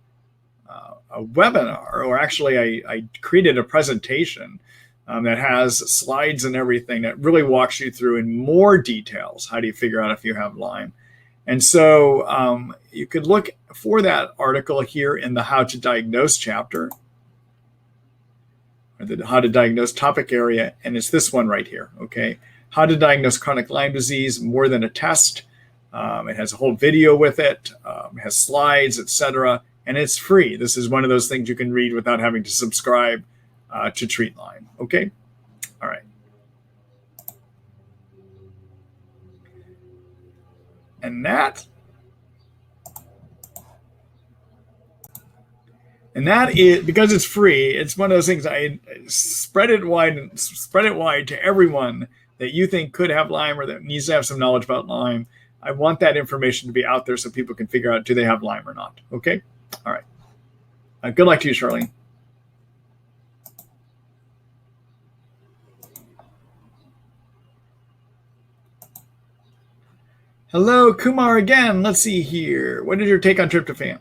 webinar, or actually I created a presentation that has slides and everything that really walks you through in more details how do you figure out if you have Lyme. And so you could look for that article here in the How to Diagnose chapter, or the How to Diagnose topic area, and it's this one right here, okay? How to Diagnose Chronic Lyme Disease, More Than a Test. It has a whole video with it, it has slides, etc., and it's free. This is one of those things you can read without having to subscribe to Treat Lyme, okay? All right. And that is, because it's free, it's one of those things I spread it wide to everyone that you think could have Lyme or that needs to have some knowledge about Lyme. I want that information to be out there so people can figure out, do they have Lyme or not? Okay? All right. Good luck to you, Charlene. Hello, Kumar again. Let's see here. What is your take on tryptophan?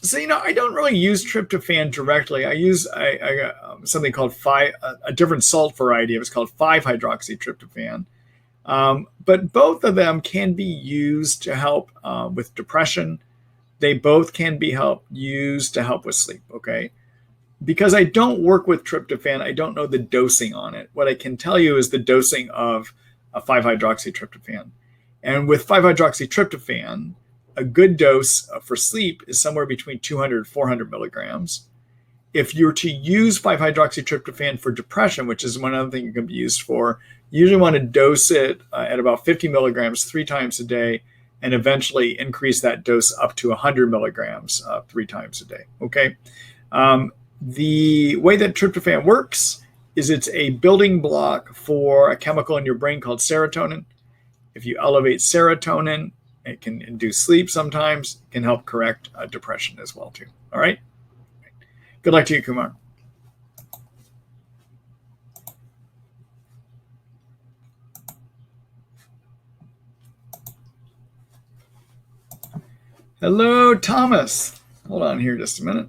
So, I don't really use tryptophan directly. I use something called a different salt variety. It was called 5-hydroxytryptophan. But both of them can be used to help with depression. They both can be used to help with sleep, okay? Because I don't work with tryptophan, I don't know the dosing on it. What I can tell you is the dosing of a 5-hydroxytryptophan. And with 5-hydroxytryptophan, a good dose for sleep is somewhere between 200 and 400 milligrams. If you're to use 5-hydroxytryptophan for depression, which is one other thing it can be used for, you usually want to dose it at about 50 milligrams 3 times a day, and eventually increase that dose up to 100 milligrams 3 times a day, okay? The way that tryptophan works is it's a building block for a chemical in your brain called serotonin. If you elevate serotonin, it can induce sleep sometimes, it can help correct depression as well too. All right? Good luck to you, Kumar. Hello, Thomas. Hold on here just a minute.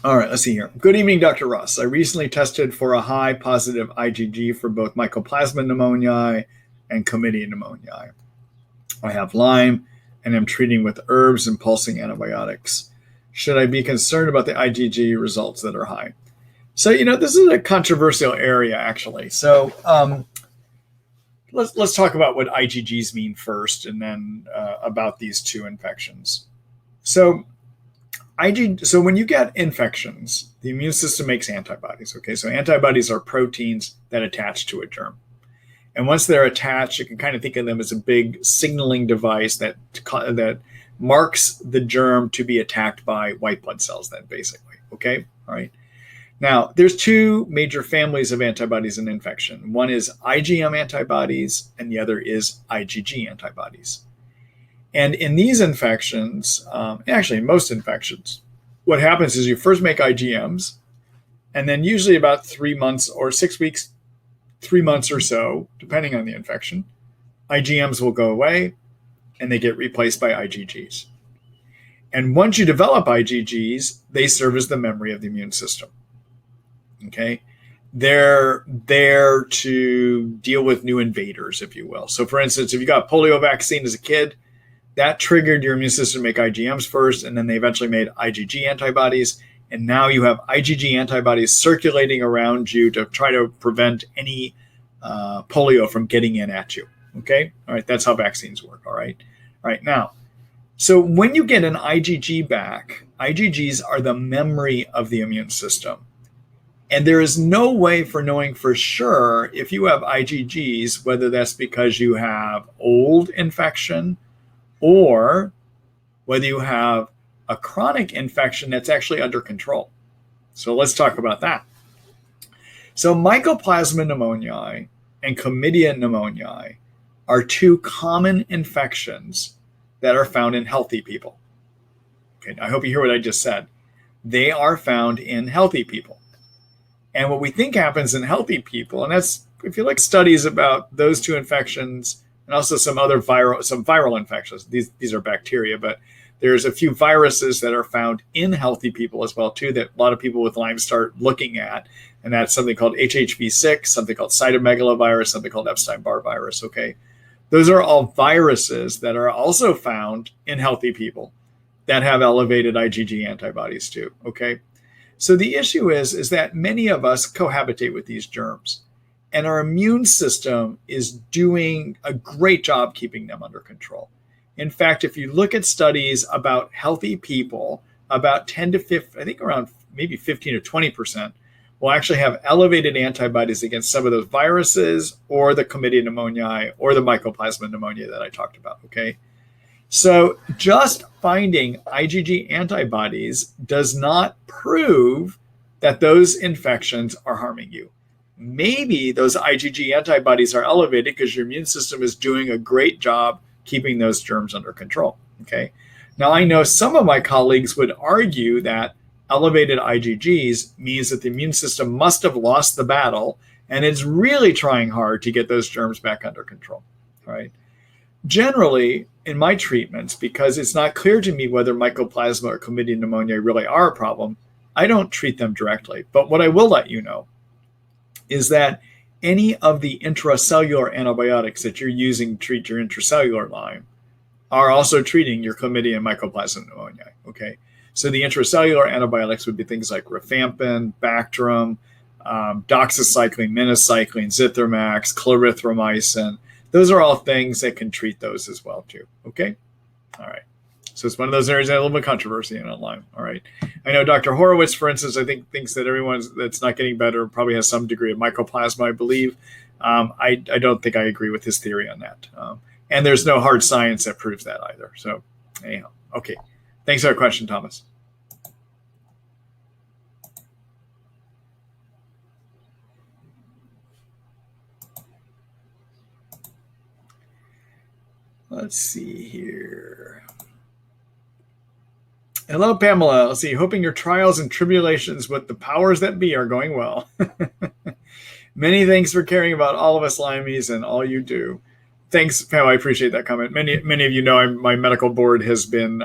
All right, let's see here. Good evening, Dr. Ross. I recently tested for a high positive IgG for both Mycoplasma pneumoniae and Chlamydia pneumoniae. I have Lyme and am treating with herbs and pulsing antibiotics. Should I be concerned about the IgG results that are high? So, this is a controversial area, actually. So let's talk about what IgGs mean first, and then about these two infections. So so when you get infections, the immune system makes antibodies. Okay, so antibodies are proteins that attach to a germ. And once they're attached, you can kind of think of them as a big signaling device that marks the germ to be attacked by white blood cells then, basically. Okay, all right. Now, there's two major families of antibodies in infection. One is IgM antibodies, and the other is IgG antibodies. And in these infections, actually in most infections, what happens is you first make IgMs, and then usually about 3 months or 6 weeks, 3 months or so, depending on the infection, IgMs will go away and they get replaced by IgGs. And once you develop IgGs, they serve as the memory of the immune system. Okay? They're there to deal with new invaders, if you will. So for instance, if you got polio vaccine as a kid, that triggered your immune system to make IgMs first, and then they eventually made IgG antibodies. And now you have IgG antibodies circulating around you to try to prevent any polio from getting in at you. Okay? All right, that's how vaccines work. All right? All right, now, so when you get an IgG back, IgGs are the memory of the immune system. And there is no way for knowing for sure if you have IgGs, whether that's because you have old infection or whether you have a chronic infection that's actually under control. So let's talk about that. So Mycoplasma pneumoniae and Chlamydia pneumoniae are two common infections that are found in healthy people. Okay, I hope you hear what I just said. They are found in healthy people. And what we think happens in healthy people, and that's, if you look at studies about those two infections and also some viral infections, these are bacteria, but there's a few viruses that are found in healthy people as well too that a lot of people with Lyme start looking at, and that's something called HHV6, something called cytomegalovirus, something called Epstein-Barr virus. Okay, those are all viruses that are also found in healthy people that have elevated IgG antibodies too. Okay, so the issue is that many of us cohabitate with these germs, and our immune system is doing a great job keeping them under control. In fact, if you look at studies about healthy people, about 10 to 15, I think around maybe 15 or 20% will actually have elevated antibodies against some of those viruses or the Chlamydia pneumoniae or the Mycoplasma pneumoniae that I talked about, okay? So just finding IgG antibodies does not prove that those infections are harming you. Maybe those IgG antibodies are elevated because your immune system is doing a great job keeping those germs under control. Okay. Now, I know some of my colleagues would argue that elevated IgGs means that the immune system must have lost the battle and it's really trying hard to get those germs back under control. All right. Generally, in my treatments, because it's not clear to me whether Mycoplasma or Chlamydia pneumoniae really are a problem, I don't treat them directly. But what I will let you know is that any of the intracellular antibiotics that you're using to treat your intracellular Lyme are also treating your Chlamydia and Mycoplasma pneumoniae. Okay, so the intracellular antibiotics would be things like rifampin, Bactrim, doxycycline, minocycline, zithromax, clarithromycin. Those are all things that can treat those as well too. Okay, all right. So it's one of those areas that has a little bit of controversy in Lyme. All right. I know Dr. Horowitz, for instance, I think thinks that everyone that's not getting better probably has some degree of mycoplasma, I believe. I don't think I agree with his theory on that. And there's no hard science that proves that either. So anyhow, okay. Thanks for that question, Thomas. Let's see here. Hello, Pamela. Let's see. Hoping your trials and tribulations with the powers that be are going well. Many thanks for caring about all of us Lymies and all you do. Thanks, Pamela. I appreciate that comment. Many of you know my medical board has been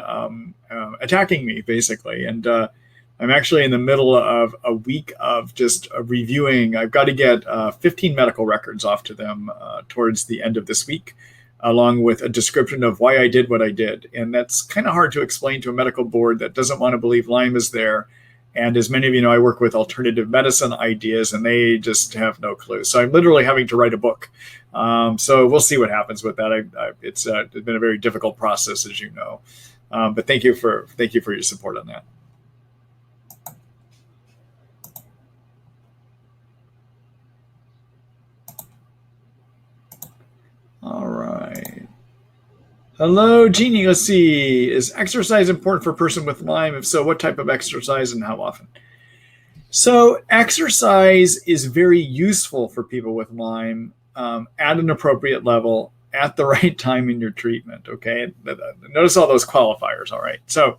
attacking me, basically. And I'm actually in the middle of a week of just reviewing. I've got to get 15 medical records off to them towards the end of this week, along with a description of why I did what I did. And that's kind of hard to explain to a medical board that doesn't want to believe Lyme is there And as many of you know, I work with alternative medicine ideas, and they just have no clue. So I'm literally having to write a book. So we'll see what happens with that. It's been a very difficult process, as you know. But thank you for your support on that. All right. Hello, Jeannie. Let's see. Is exercise important for a person with Lyme? If so, what type of exercise and how often? So exercise is very useful for people with Lyme at an appropriate level at the right time in your treatment. Okay. Notice all those qualifiers. All right. So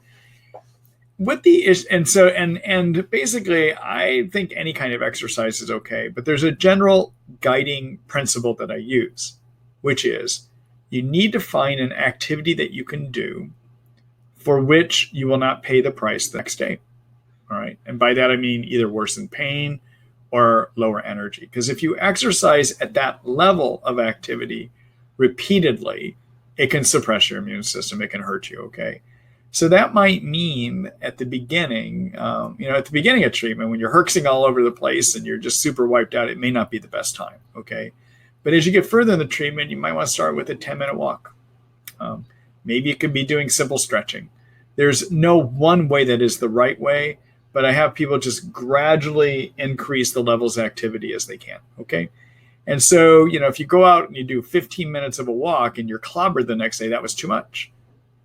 with the and basically, I think any kind of exercise is okay, but there's a general guiding principle that I use, which is you need to find an activity that you can do for which you will not pay the price the next day. All right. And by that, I mean either worsen pain or lower energy. Because if you exercise at that level of activity repeatedly, it can suppress your immune system. It can hurt you. Okay. So that might mean at the beginning, at the beginning of treatment, when you're herxing all over the place and you're just super wiped out, it may not be the best time. Okay. But as you get further in the treatment, you might want to start with a 10-minute walk. Maybe it could be doing simple stretching. There's no one way that is the right way, but I have people just gradually increase the levels of activity as they can. Okay. And so, if you go out and you do 15 minutes of a walk and you're clobbered the next day, that was too much.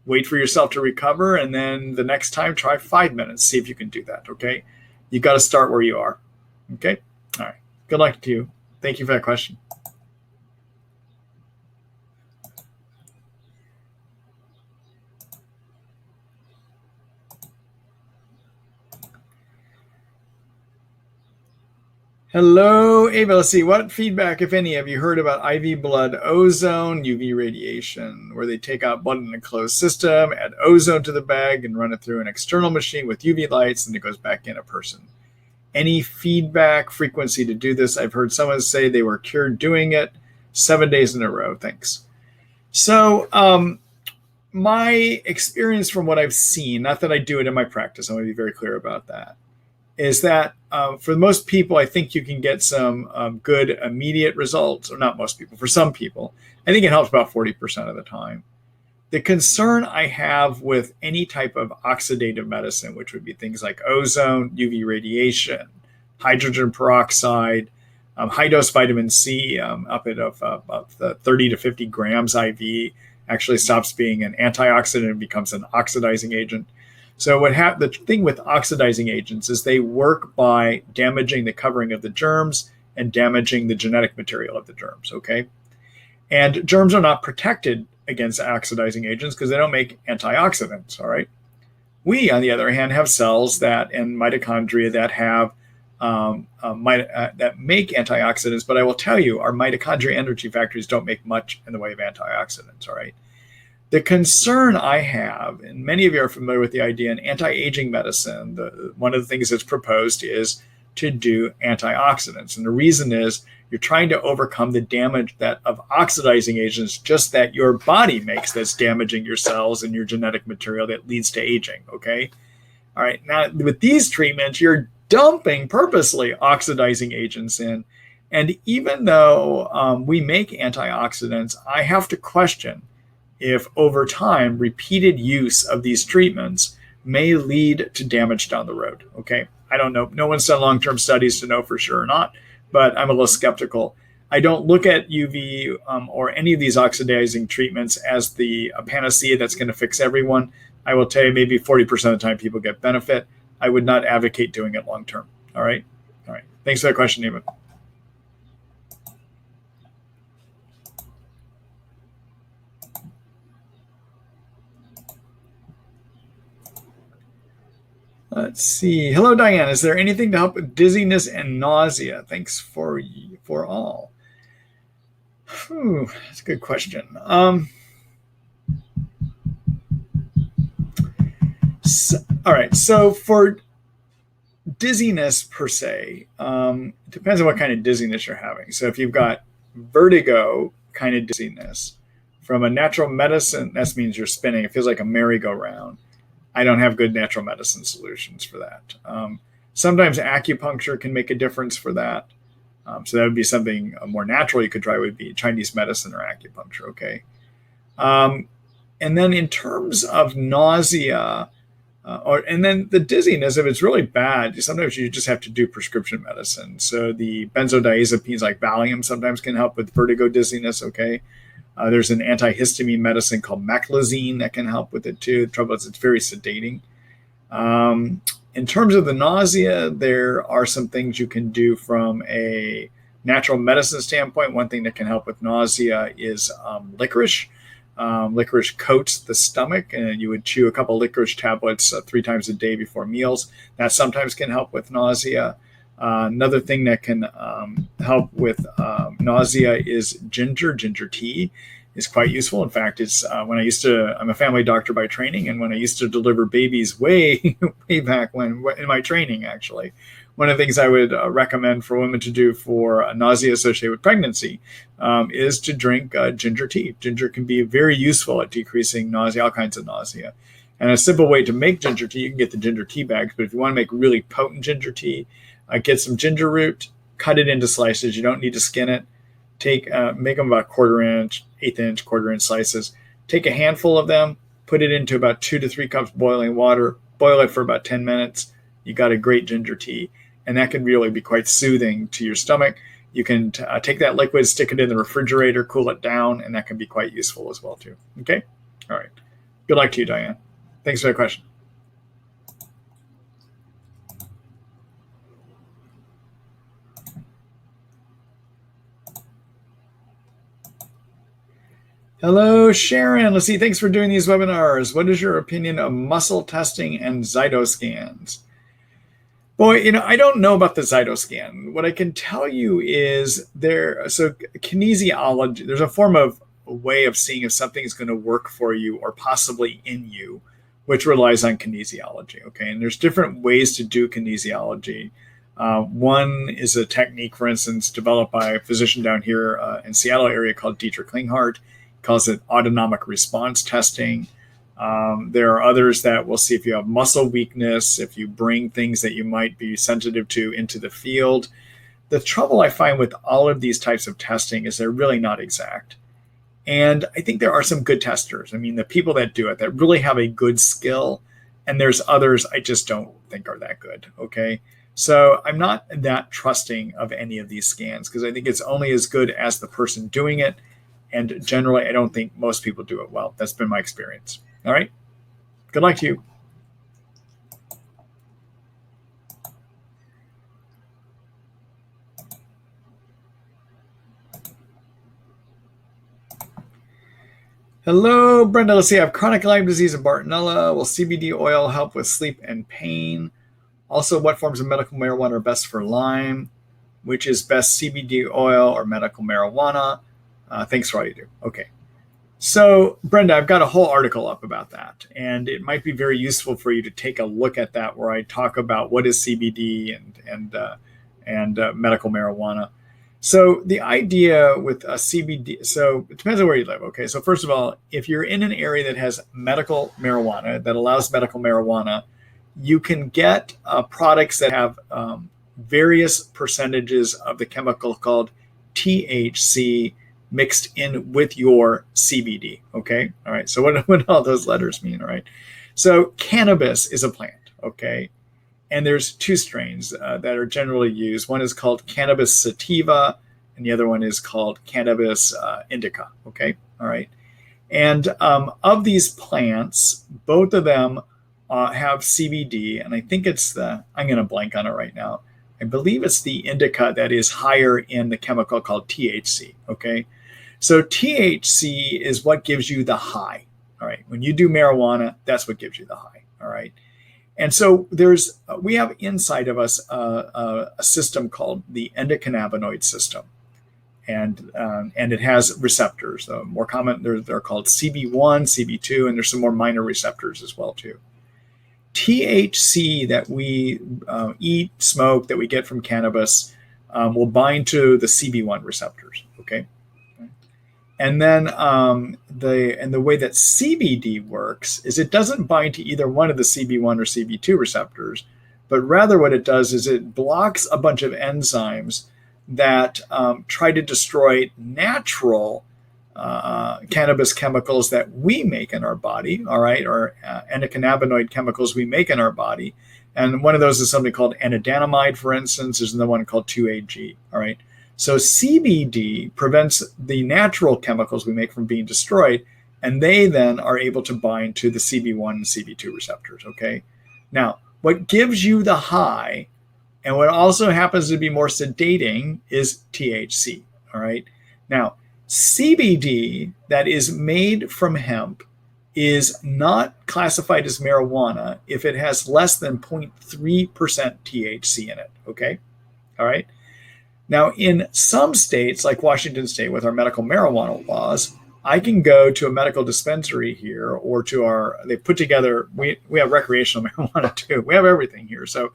Wait for yourself to recover. And then the next time, try 5 minutes. See if you can do that. Okay. You got to start where you are. Okay. All right. Good luck to you. Thank you for that question. Hello, Ava. Let's see. What feedback, if any, have you heard about IV blood ozone, UV radiation, where they take out blood in a closed system, add ozone to the bag, and run it through an external machine with UV lights, and it goes back in a person? Any feedback, frequency to do this? I've heard someone say they were cured doing it 7 days in a row. Thanks. So, my experience from what I've seen, not that I do it in my practice, I want to be very clear about that, is that for most people, I think you can get some good immediate results, or not most people, for some people. I think it helps about 40% of the time. The concern I have with any type of oxidative medicine, which would be things like ozone, UV radiation, hydrogen peroxide, high dose vitamin C up at about 30 to 50 grams IV, actually stops being an antioxidant and becomes an oxidizing agent. So the thing with oxidizing agents is they work by damaging the covering of the germs and damaging the genetic material of the germs, okay? And germs are not protected against oxidizing agents because they don't make antioxidants, all right? We, on the other hand, have cells and mitochondria that have that make antioxidants, but I will tell you, our mitochondria energy factories don't make much in the way of antioxidants, all right? The concern I have, and many of you are familiar with the idea in anti-aging medicine, one of the things that's proposed is to do antioxidants. And the reason is you're trying to overcome the damage of oxidizing agents just that your body makes that's damaging your cells and your genetic material that leads to aging, okay? All right, now with these treatments, you're dumping purposely oxidizing agents in. And even though we make antioxidants, I have to question if over time, repeated use of these treatments may lead to damage down the road. Okay, I don't know. No one's done long-term studies to know for sure or not, but I'm a little skeptical. I don't look at UV or any of these oxidizing treatments as a panacea that's going to fix everyone. I will tell you maybe 40% of the time people get benefit. I would not advocate doing it long-term. All right. Thanks for that question, Eva. Let's see. Hello, Diane. Is there anything to help with dizziness and nausea? Thanks for all. That's a good question. All right. So for dizziness per se, it depends on what kind of dizziness you're having. So if you've got vertigo kind of dizziness from a natural medicine, that means you're spinning. It feels like a merry-go-round. I don't have good natural medicine solutions for that. Sometimes acupuncture can make a difference for that. So that would be something more natural you could try, would be Chinese medicine or acupuncture. Okay. And then in terms of nausea, and then the dizziness, if it's really bad, sometimes you just have to do prescription medicine. So the benzodiazepines like Valium sometimes can help with vertigo, dizziness. Okay. There's an antihistamine medicine called meclizine that can help with it too. The trouble is it's very sedating. In terms of the nausea, there are some things you can do from a natural medicine standpoint. One thing that can help with nausea is licorice. Licorice coats the stomach, and you would chew a couple licorice tablets 3 times a day before meals. That sometimes can help with nausea. Another thing that can help with nausea is ginger. Ginger tea is quite useful. In fact, it's I'm a family doctor by training, and when I used to deliver babies way back when in my training, actually, one of the things I would recommend for women to do for nausea associated with pregnancy is to drink ginger tea. Ginger can be very useful at decreasing nausea, all kinds of nausea. And a simple way to make ginger tea, you can get the ginger tea bags, but if you want to make really potent ginger tea, get some ginger root, cut it into slices. You don't need to skin it. Make them about 1/4 inch, 1/8 inch, 1/4 inch slices. Take a handful of them, put it into about 2 to 3 cups boiling water, boil it for about 10 minutes. You got a great ginger tea. And that can really be quite soothing to your stomach. You can take that liquid, stick it in the refrigerator, cool it down, and that can be quite useful as well too. Okay? All right. Good luck to you, Diane. Thanks for the question. Hello, Sharon. Let's see. Thanks for doing these webinars. What is your opinion of muscle testing and Zytoscans? Boy, I don't know about the Zytoscan. What I can tell you is kinesiology, there's a way of seeing if something is going to work for you or possibly in you, which relies on kinesiology. Okay. And there's different ways to do kinesiology. One is a technique, for instance, developed by a physician down here in Seattle area called Dietrich Klinghardt. He calls it autonomic response testing. There are others that will see if you have muscle weakness, if you bring things that you might be sensitive to into the field. The trouble I find with all of these types of testing is they're really not exact. And I think there are some good testers. I mean, the people that do it that really have a good skill, and there's others I just don't think are that good. Okay. So I'm not that trusting of any of these scans because I think it's only as good as the person doing it. And generally, I don't think most people do it well. That's been my experience. All right. Good luck to you. Hello, Brenda. Let's see. I have chronic Lyme disease and Bartonella. Will CBD oil help with sleep and pain? Also, what forms of medical marijuana are best for Lyme? Which is best, CBD oil or medical marijuana? Thanks for all you do. Okay. So, Brenda, I've got a whole article up about that, and it might be very useful for you to take a look at that, where I talk about what is CBD and medical marijuana. So, the idea with CBD, so it depends on where you live. Okay, so first of all, if you're in an area that has medical marijuana, that allows medical marijuana, you can get products that have various percentages of the chemical called THC mixed in with your CBD. Okay. All right. So what all those letters mean? All right. So cannabis is a plant. Okay. And there's 2 strains that are generally used. One is called cannabis sativa, and the other one is called cannabis indica. Okay. All right. And of these plants, both of them have CBD, and I think I'm going to blank on it right now. I believe it's the indica that is higher in the chemical called THC. Okay. So THC is what gives you the high. All right. When you do marijuana, that's what gives you the high. All right. And so we have inside of us a system called the endocannabinoid system. And it has receptors. More common, they're called CB1, CB2, and there's some more minor receptors as well too. THC that we eat, smoke, that we get from cannabis will bind to the CB1 receptors. Okay. And then the way that CBD works is it doesn't bind to either one of the CB1 or CB2 receptors, but rather what it does is it blocks a bunch of enzymes that try to destroy natural cannabis chemicals that we make in our body, all right, or endocannabinoid chemicals we make in our body. And one of those is something called anandamide, for instance. There's another one called 2-AG, all right. So CBD prevents the natural chemicals we make from being destroyed, and they then are able to bind to the CB1 and CB2 receptors, okay? Now, what gives you the high, and what also happens to be more sedating, is THC, all right? Now, CBD that is made from hemp is not classified as marijuana if it has less than 0.3% THC in it, okay? All right? Now, in some states, like Washington State, with our medical marijuana laws, I can go to a medical dispensary here or to they put together, we have recreational marijuana too. We have everything here. So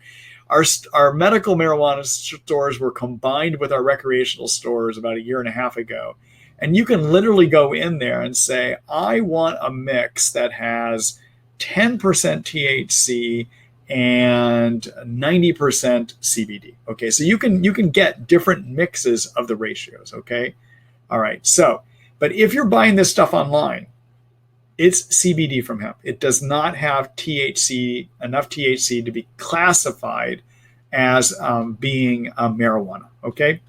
our medical marijuana stores were combined with our recreational stores about a year and a half ago. And you can literally go in there and say, I want a mix that has 10% THC and 90% CBD. Okay, so you can get different mixes of the ratios. Okay, all right. So, but if you're buying this stuff online, it's CBD from hemp. It does not have THC, enough THC to be classified as being marijuana. Okay,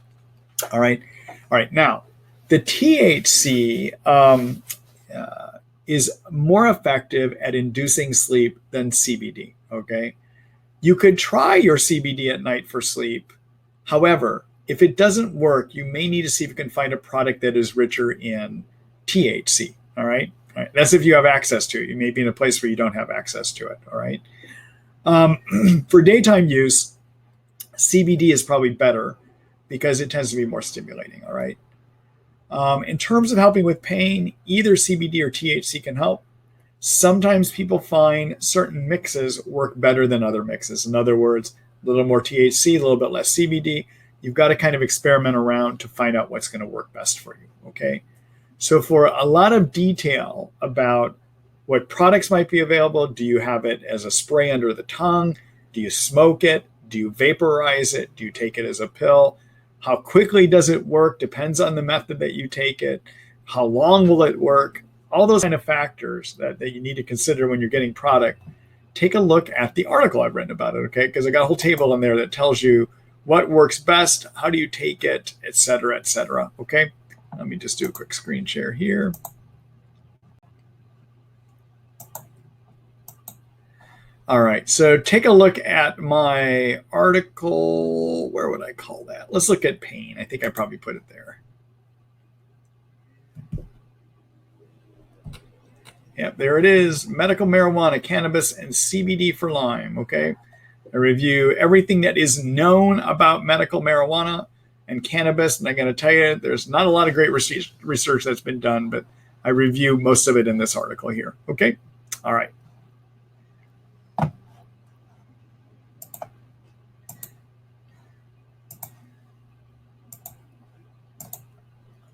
all right. Now, the THC is more effective at inducing sleep than CBD. Okay, you could try your CBD at night for sleep. However, if it doesn't work, you may need to see if you can find a product that is richer in THC. All right, that's if you have access to it. You may be in a place where you don't have access to it. All right, for daytime use, CBD is probably better because it tends to be more stimulating. All right. In terms of helping with pain, either CBD or THC can help. Sometimes people find certain mixes work better than other mixes. In other words, a little more THC, a little bit less CBD. You've got to kind of experiment around to find out what's going to work best for you, okay? So for a lot of detail about what products might be available, do you have it as a spray under the tongue? Do you smoke it? Do you vaporize it? Do you take it as a pill? How quickly does it work? Depends on the method that you take it. How long will it work? All those kind of factors that you need to consider when you're getting product. Take a look at the article I've written about it, okay? Because I got a whole table in there that tells you what works best, how do you take it, et cetera, okay? Let me just do a quick screen share here. All right, so take a look at my article. Where would I call that? Let's look at pain. I think I probably put it there. Yep, there it is. Medical marijuana, cannabis, and CBD for Lyme, okay? I review everything that is known about medical marijuana and cannabis, and I'm going to tell you there's not a lot of great research that's been done, but I review most of it in this article here, okay? All right.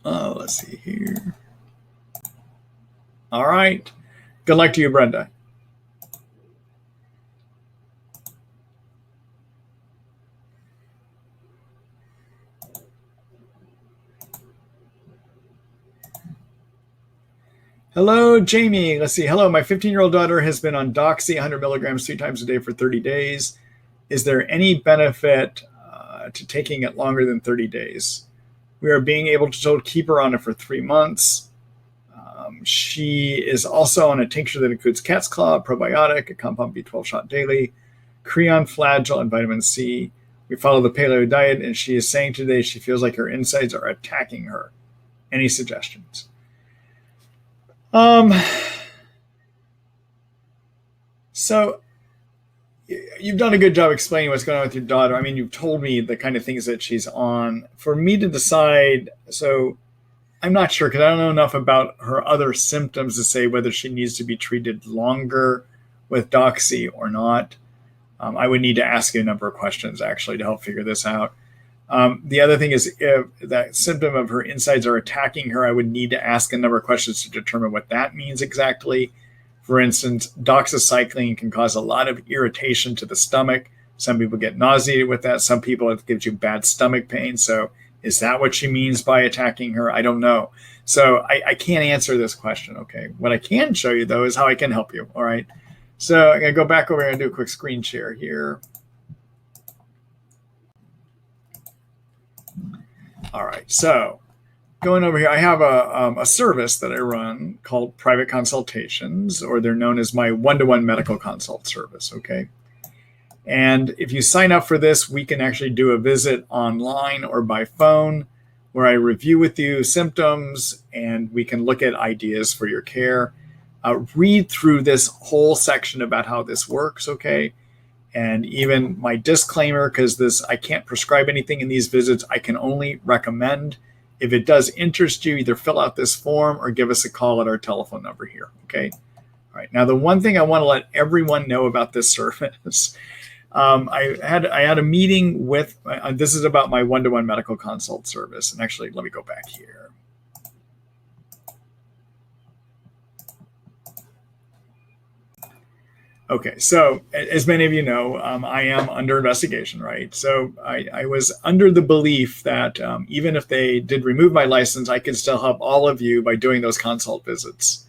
Let's see here. All right. Good luck to you, Brenda. Hello, Jamie. Let's see. Hello, my 15-year-old daughter has been on Doxy 100 milligrams 3 times a day for 30 days. Is there any benefit to taking it longer than 30 days? We are being able to keep her on it for 3 months. She is also on a tincture that includes cat's claw, probiotic, a compound B12 shot daily, Creon Flagell, and vitamin C. We follow the paleo diet, and she is saying today she feels like her insides are attacking her. Any suggestions? So you've done a good job explaining what's going on with your daughter. I mean, you've told me the kind of things that she's on. For me to decide, so I'm not sure because I don't know enough about her other symptoms to say whether she needs to be treated longer with Doxy or not. I would need to ask you a number of questions actually to help figure this out. The other thing is, if that symptom of her insides are attacking her, I would need to ask a number of questions to determine what that means exactly. For instance, doxycycline can cause a lot of irritation to the stomach. Some people get nauseated with that. Some people, it gives you bad stomach pain. So is that what she means by attacking her? I don't know. So I can't answer this question, okay? What I can show you, though, is how I can help you, all right? So I'm going to go back over and do a quick screen share here. All right, so going over here, I have a service that I run called private consultations, or they're known as my one-to-one medical consult service, okay? And if you sign up for this, we can actually do a visit online or by phone where I review with you symptoms and we can look at ideas for your care. Read through this whole section about how this works, okay? And even my disclaimer, because I can't prescribe anything in these visits, I can only recommend. If it does interest you, either fill out this form or give us a call at our telephone number here, okay? All right, now the one thing I want to let everyone know about this service, I had a meeting with, this is about my one-to-one medical consult service. And actually, let me go back here. Okay, so as many of you know, I am under investigation, right? So I was under the belief that even if they did remove my license, I could still help all of you by doing those consult visits.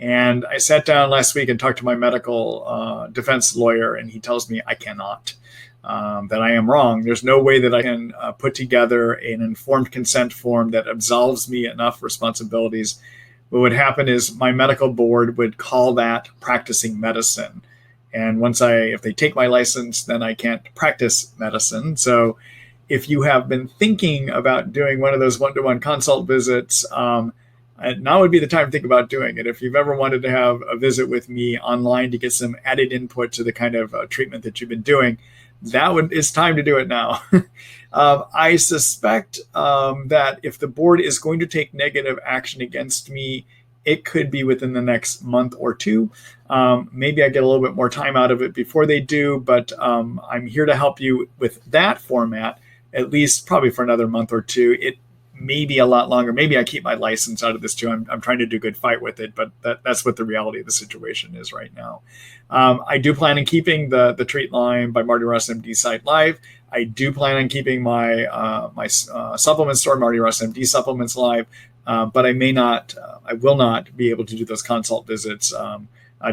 And I sat down last week and talked to my medical defense lawyer, and he tells me I cannot, that I am wrong. There's no way that I can put together an informed consent form that absolves me enough responsibilities. What would happen is my medical board would call that practicing medicine. And if they take my license, then I can't practice medicine. So if you have been thinking about doing one of those one-to-one consult visits, now would be the time to think about doing it. If you've ever wanted to have a visit with me online to get some added input to the kind of treatment that you've been doing, it's time to do it now. I suspect that if the board is going to take negative action against me, it could be within the next month or two. Maybe I get a little bit more time out of it before they do, but I'm here to help you with that format, at least probably for another month or two. It may be a lot longer. Maybe I keep my license out of this too. I'm trying to do a good fight with it, but that's what the reality of the situation is right now. I do plan on keeping the Treat Lyme by Marty Ross MD site live. I do plan on keeping my supplement store, Marty Ross MD supplements, live, but I will not be able to do those consult visits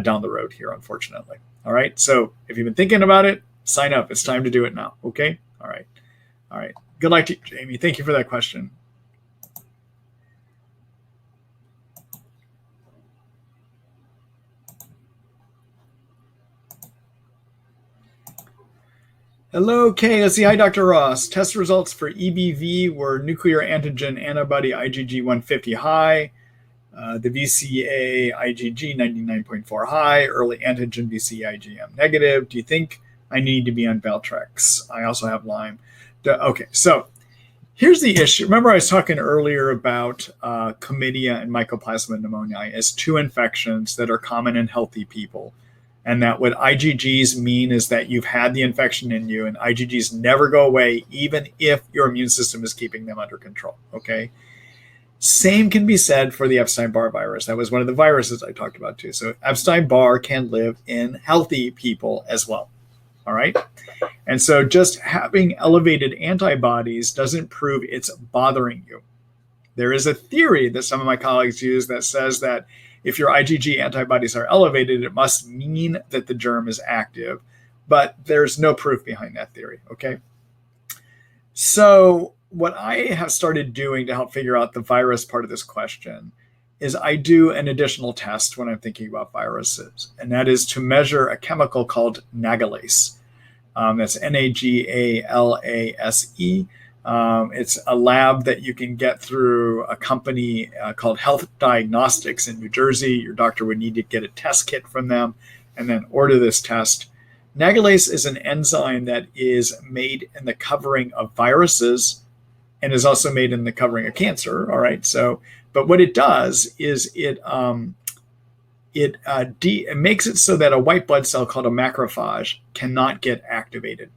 down the road here, unfortunately. All right. So if you've been thinking about it, sign up. It's time to do it now. Okay. All right. All right. Good luck to you, Jamie. Thank you for that question. Hello, Kay. Let's see. Hi, Dr. Ross. Test results for EBV were nuclear antigen antibody IgG 150 high, the VCA IgG 99.4 high, early antigen VCA IgM negative. Do you think I need to be on Valtrex? I also have Lyme. Okay, so here's the issue. Remember I was talking earlier about chlamydia and mycoplasma pneumoniae as two infections that are common in healthy people. And that what IgGs mean is that you've had the infection in you, and IgGs never go away, even if your immune system is keeping them under control, okay? Same can be said for the Epstein-Barr virus. That was one of the viruses I talked about too. So Epstein-Barr can live in healthy people as well, all right? And so just having elevated antibodies doesn't prove it's bothering you. There is a theory that some of my colleagues use that says that if your IgG antibodies are elevated, it must mean that the germ is active, but there's no proof behind that theory, okay? So what I have started doing to help figure out the virus part of this question is I do an additional test when I'm thinking about viruses, and that is to measure a chemical called nagalase. That's Nagalase. It's a lab that you can get through a company called Health Diagnostics in New Jersey. Your doctor would need to get a test kit from them and then order this test. Nagalase is an enzyme that is made in the covering of viruses and is also made in the covering of cancer. All right. So, but what it does is it makes it so that a white blood cell called a macrophage cannot get activated.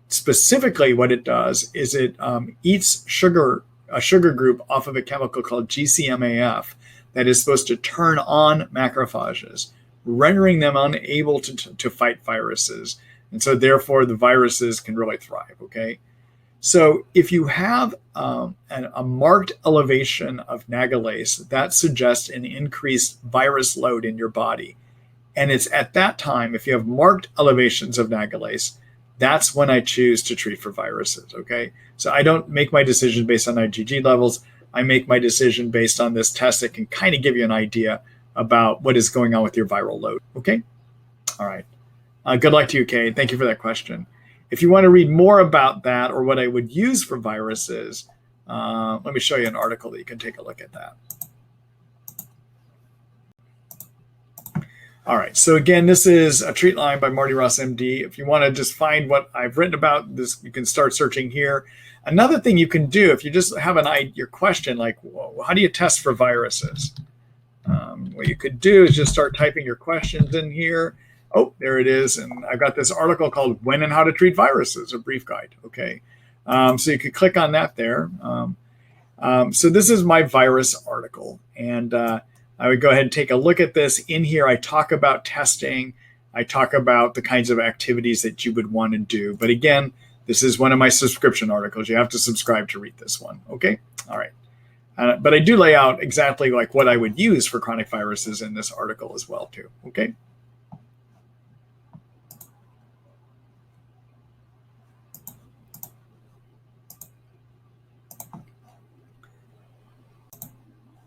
Specifically, what it does is it eats a sugar group off of a chemical called GCMAF that is supposed to turn on macrophages, rendering them unable to fight viruses. And so therefore the viruses can really thrive, okay? So if you have a marked elevation of nagalase, that suggests an increased virus load in your body. And it's at that time, if you have marked elevations of nagalase, that's when I choose to treat for viruses, okay? So I don't make my decision based on IgG levels. I make my decision based on this test that can kind of give you an idea about what is going on with your viral load, okay? All right. Good luck to you, Kay. Thank you for that question. If you want to read more about that or what I would use for viruses, let me show you an article that you can take a look at that. All right, so again, this is a Treat Lyme by Marty Ross MD. If you want to just find what I've written about this, you can start searching here. Another thing you can do, if you just have your question, like, well, how do you test for viruses? What you could do is just start typing your questions in here. Oh, there it is. And I've got this article called When and How to Treat Viruses, a brief guide. Okay, so you could click on that there. So this is my virus article. And I would go ahead and take a look at this. In here, I talk about testing. I talk about the kinds of activities that you would want to do. But again, this is one of my subscription articles. You have to subscribe to read this one. Okay, all right. But I do lay out exactly like what I would use for chronic viruses in this article as well too. Okay.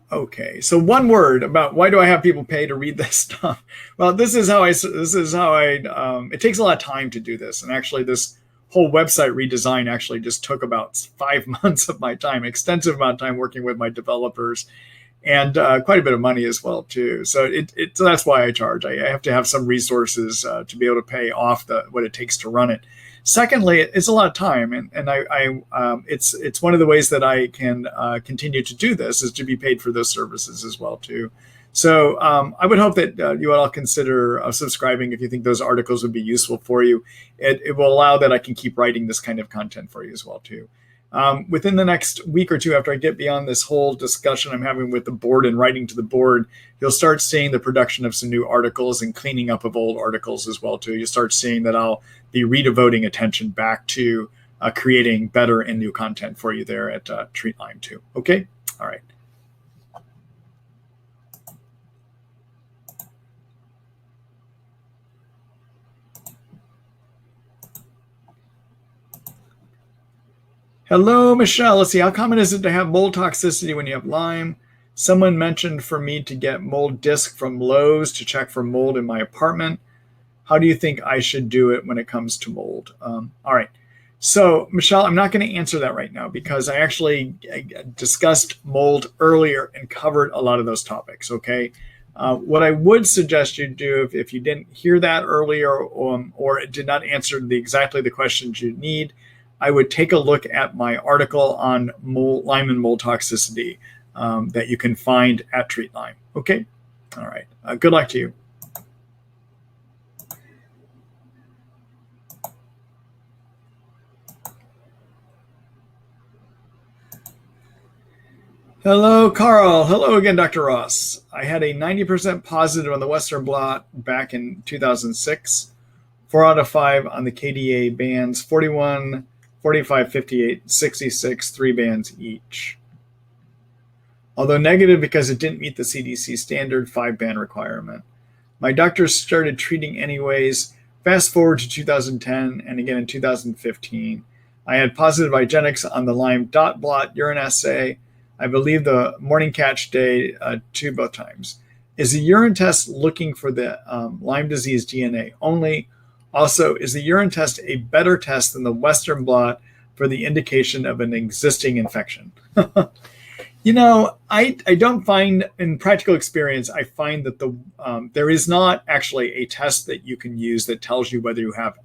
Okay, so one word about why do I have people pay to read this stuff? Well, this is how I. It takes a lot of time to do this, and actually, this whole website redesign actually just took about 5 months of my time, extensive amount of time working with my developers, and quite a bit of money as well too. So so that's why I charge. I have to have some resources to be able to pay off what it takes to run it. Secondly, it's a lot of time, and it's one of the ways that I can continue to do this is to be paid for those services as well too. So I would hope that you would all consider subscribing if you think those articles would be useful for you. It will allow that I can keep writing this kind of content for you as well too. Within the next week or two, after I get beyond this whole discussion I'm having with the board and writing to the board, you'll start seeing the production of some new articles and cleaning up of old articles as well too. You'll start seeing that I'll be redevoting attention back to creating better and new content for you there at Treat Lyme too. Okay, all right. Hello, Michelle. Let's see. How common is it to have mold toxicity when you have Lyme? Someone mentioned for me to get mold disc from Lowe's to check for mold in my apartment. How do you think I should do it when it comes to mold? All right. So, Michelle, I'm not going to answer that right now because I actually discussed mold earlier and covered a lot of those topics, okay? What I would suggest you do if you didn't hear that earlier or it did not answer exactly the questions you need, I would take a look at my article on Lyme and mold toxicity that you can find at Treat Lyme. Okay? All right. Good luck to you. Hello, Carl. Hello again, Dr. Ross. I had a 90% positive on the Western blot back in 2006, 4 out of 5 on the KDA bands, 41, 45, 58, 66, 3 bands each. Although negative because it didn't meet the CDC standard 5-band requirement. My doctor started treating anyways. Fast forward to 2010 and again in 2015. I had positive IGeneX on the Lyme dot blot urine assay. I believe the morning catch day too both times. Is the urine test looking for the Lyme disease DNA only? Also, is the urine test a better test than the Western blot for the indication of an existing infection? You know, I don't find, in practical experience, I find that there is not actually a test that you can use that tells you whether you have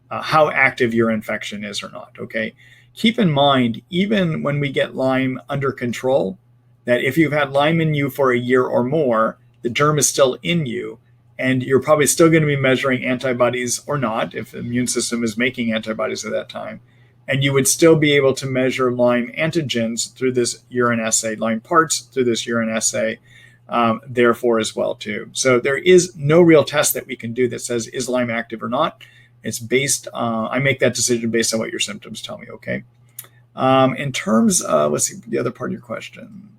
how active your infection is or not, okay? Keep in mind, even when we get Lyme under control, that if you've had Lyme in you for a year or more, the germ is still in you. And you're probably still going to be measuring antibodies or not if the immune system is making antibodies at that time. And you would still be able to measure Lyme antigens through this urine assay, Lyme parts through this urine assay, therefore as well too. So there is no real test that we can do that says is Lyme active or not. It's based, I make that decision based on what your symptoms tell me, okay? In terms of, let's see, the other part of your question.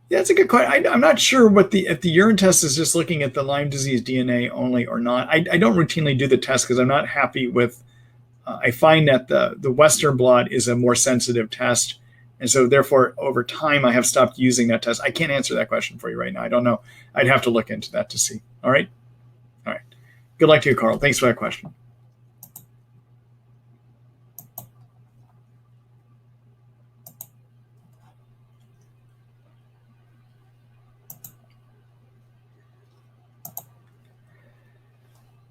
Yeah, it's a good question. I'm not sure if the urine test is just looking at the Lyme disease DNA only or not. I don't routinely do the test because I'm not happy with, I find that the Western blot is a more sensitive test. And so therefore, over time, I have stopped using that test. I can't answer that question for you right now. I don't know. I'd have to look into that to see. All right. All right. Good luck to you, Carl. Thanks for that question.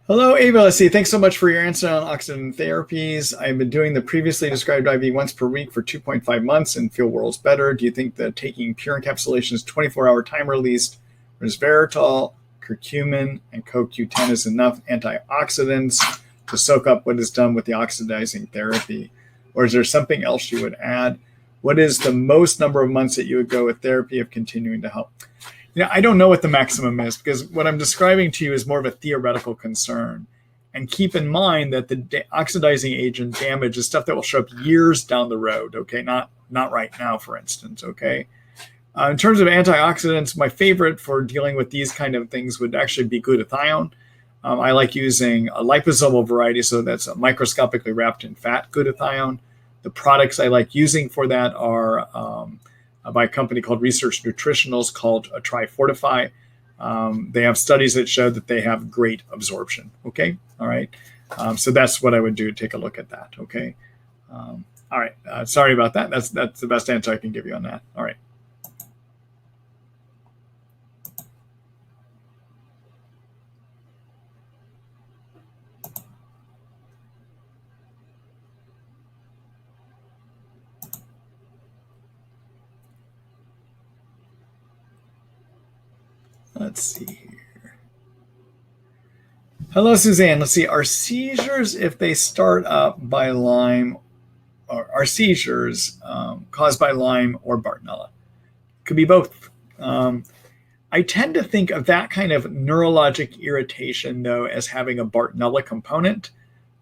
Hello, Ava. Let's see. Thanks so much for your answer on oxygen therapies. I've been doing the previously described IV once per week for 2.5 months and feel worlds better. Do you think that taking pure encapsulation's 24-hour time released resveratrol, curcumin, and CoQ10 is enough antioxidants to soak up what is done with the oxidizing therapy? Or is there something else you would add? What is the most number of months that you would go with therapy of continuing to help? I don't know what the maximum is because what I'm describing to you is more of a theoretical concern. And keep in mind that the oxidizing agent damage is stuff that will show up years down the road, okay? Not right now, for instance, okay? In terms of antioxidants, my favorite for dealing with these kind of things would actually be glutathione. I like using a liposomal variety, so that's microscopically wrapped in fat glutathione. The products I like using for that are by a company called Research Nutritionals called Trifortify. They have studies that show that they have great absorption. Okay, all right. So that's what I would do. Take a look at that. Okay. All right. Sorry about that. That's the best answer I can give you on that. All right. Let's see here. Hello, Suzanne. Let's see. Are seizures, if they start up by Lyme, or are seizures caused by Lyme or Bartonella? Could be both. I tend to think of that kind of neurologic irritation, though, as having a Bartonella component,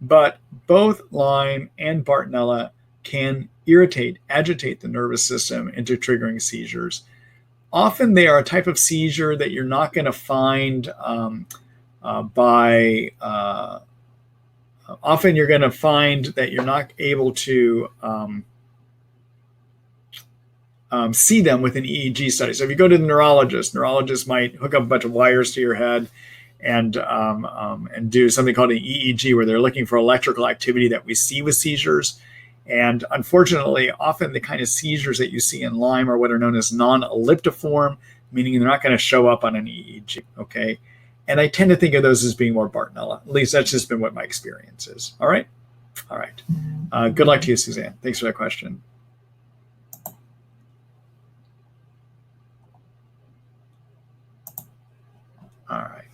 but both Lyme and Bartonella can agitate the nervous system into triggering seizures. Often they are a type of seizure that you're not going to find often you're going to find that you're not able to see them with an EEG study. So if you go to the neurologist might hook up a bunch of wires to your head and do something called an EEG, where they're looking for electrical activity that we see with seizures. And unfortunately, often the kind of seizures that you see in Lyme are what are known as non-elliptiform, meaning they're not going to show up on an EEG, okay? And I tend to think of those as being more Bartonella. At least that's just been what my experience is. All right? All right. Good luck to you, Suzanne. Thanks for that question. All right.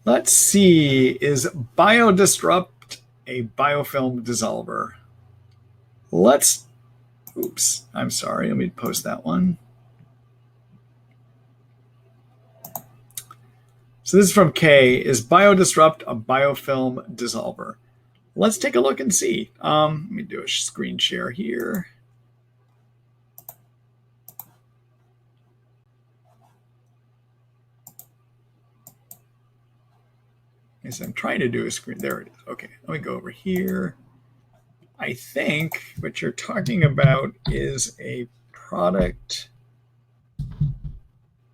Let's see. Is BioDisrupt a biofilm dissolver? Oops, I'm sorry. Let me post that one. So this is from Kay. Is BioDisrupt a biofilm dissolver? Let's take a look and see. Let me do a screen share here. Yes, I'm trying to do a screen. There it is. Okay, let me go over here. I think what you're talking about is a product.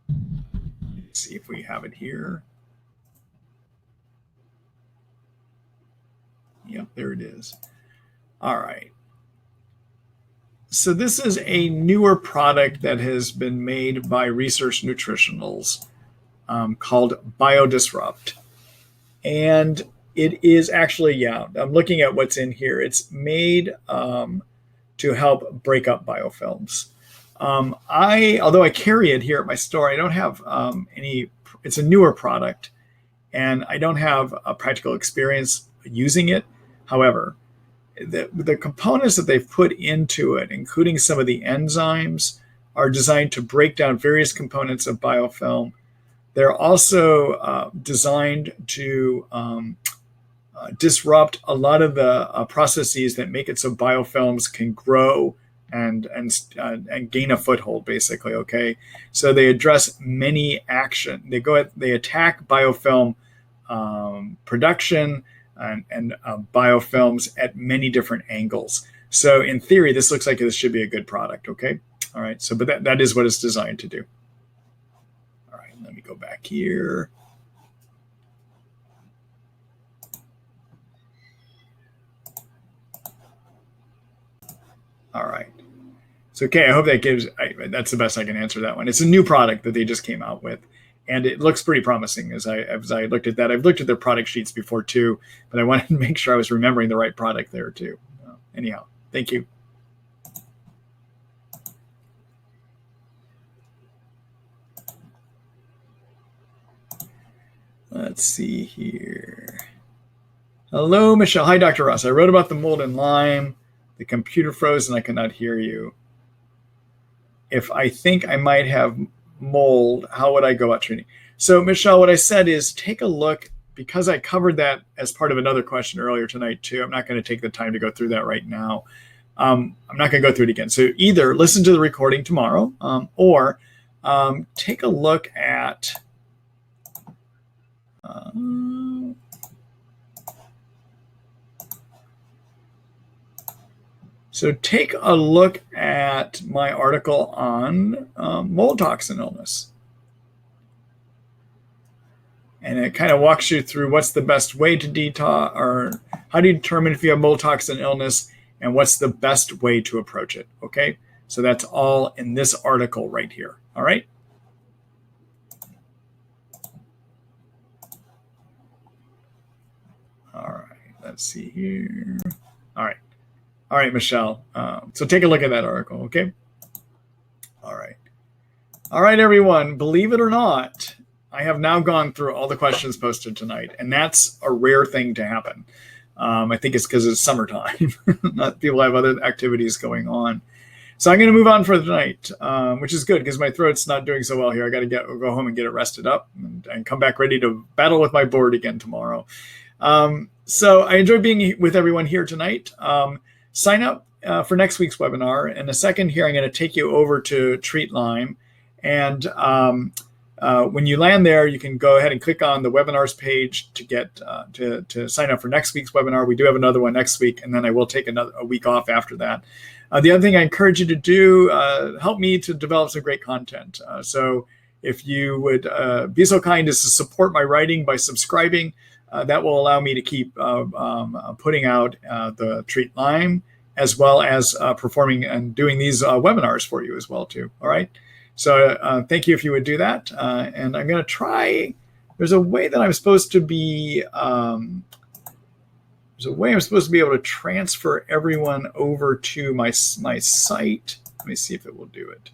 Let's see if we have it here. Yep, there it is. All right. So this is a newer product that has been made by Research Nutritionals called BioDisrupt. And it is actually, I'm looking at what's in here. It's made to help break up biofilms. Although I carry it here at my store, I don't have any. It's a newer product, and I don't have a practical experience using it. However, the components that they've put into it, including some of the enzymes, are designed to break down various components of biofilm. They're also designed to disrupt a lot of the processes that make it so biofilms can grow and gain a foothold, basically. Okay, so they address many action. They attack biofilm production and biofilms at many different angles. So in theory, this looks like this should be a good product. Okay, all right. So, but that is what it's designed to do. All right, let me go back here. All right. So, okay, I hope that that's the best I can answer that one. It's a new product that they just came out with, and it looks pretty promising as I looked at that. I've looked at their product sheets before too, but I wanted to make sure I was remembering the right product there too. Anyhow, thank you. Let's see here. Hello, Michelle. Hi, Dr. Ross. I wrote about the mold in Lyme. The computer froze and I could not hear you. If I think I might have mold, how would I go about treating? So, Michelle, what I said is take a look, because I covered that as part of another question earlier tonight too. I'm not going to take the time to go through that right now. I'm not going to go through it again. So either listen to the recording tomorrow or take a look at So take a look at my article on mold toxin illness. And it kind of walks you through what's the best way to detox, or how do you determine if you have mold toxin illness, and what's the best way to approach it. Okay, so that's all in this article right here. All right. All right, let's see here. All right, Michelle. So take a look at that article, okay? All right, everyone. Believe it or not, I have now gone through all the questions posted tonight, and that's a rare thing to happen. I think it's because it's summertime. Not people have other activities going on. So I'm going to move on for the night, which is good because my throat's not doing so well here. I got to go home and get it rested up and come back ready to battle with my board again tomorrow. So I enjoyed being with everyone here tonight. Sign up for next week's webinar. In a second here, I'm going to take you over to Treat Lyme. And when you land there, you can go ahead and click on the webinars page to get to sign up for next week's webinar. We do have another one next week, and then I will take a week off after that. The other thing I encourage you to do, help me to develop some great content. So if you would be so kind as to support my writing by subscribing, that will allow me to keep putting out the Treat Lyme, as well as performing and doing these webinars for you as well too. All right. So thank you if you would do that. And I'm going to try. There's a way that I'm supposed to be. There's a way I'm supposed to be able to transfer everyone over to my site. Let me see if it will do it.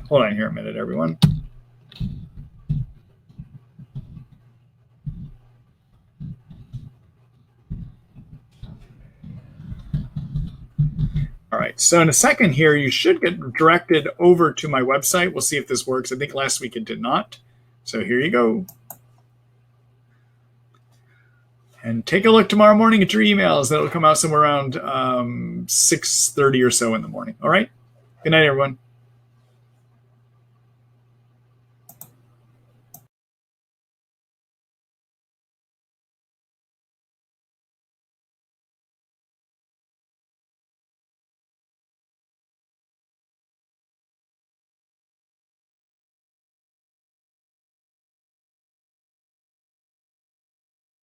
Hold on here a minute, everyone. All right, so in a second here, you should get directed over to my website. We'll see if this works. I think last week it did not. So here you go. And take a look tomorrow morning at your emails. That'll come out somewhere around 6:30 or so in the morning. All right. Good night, everyone.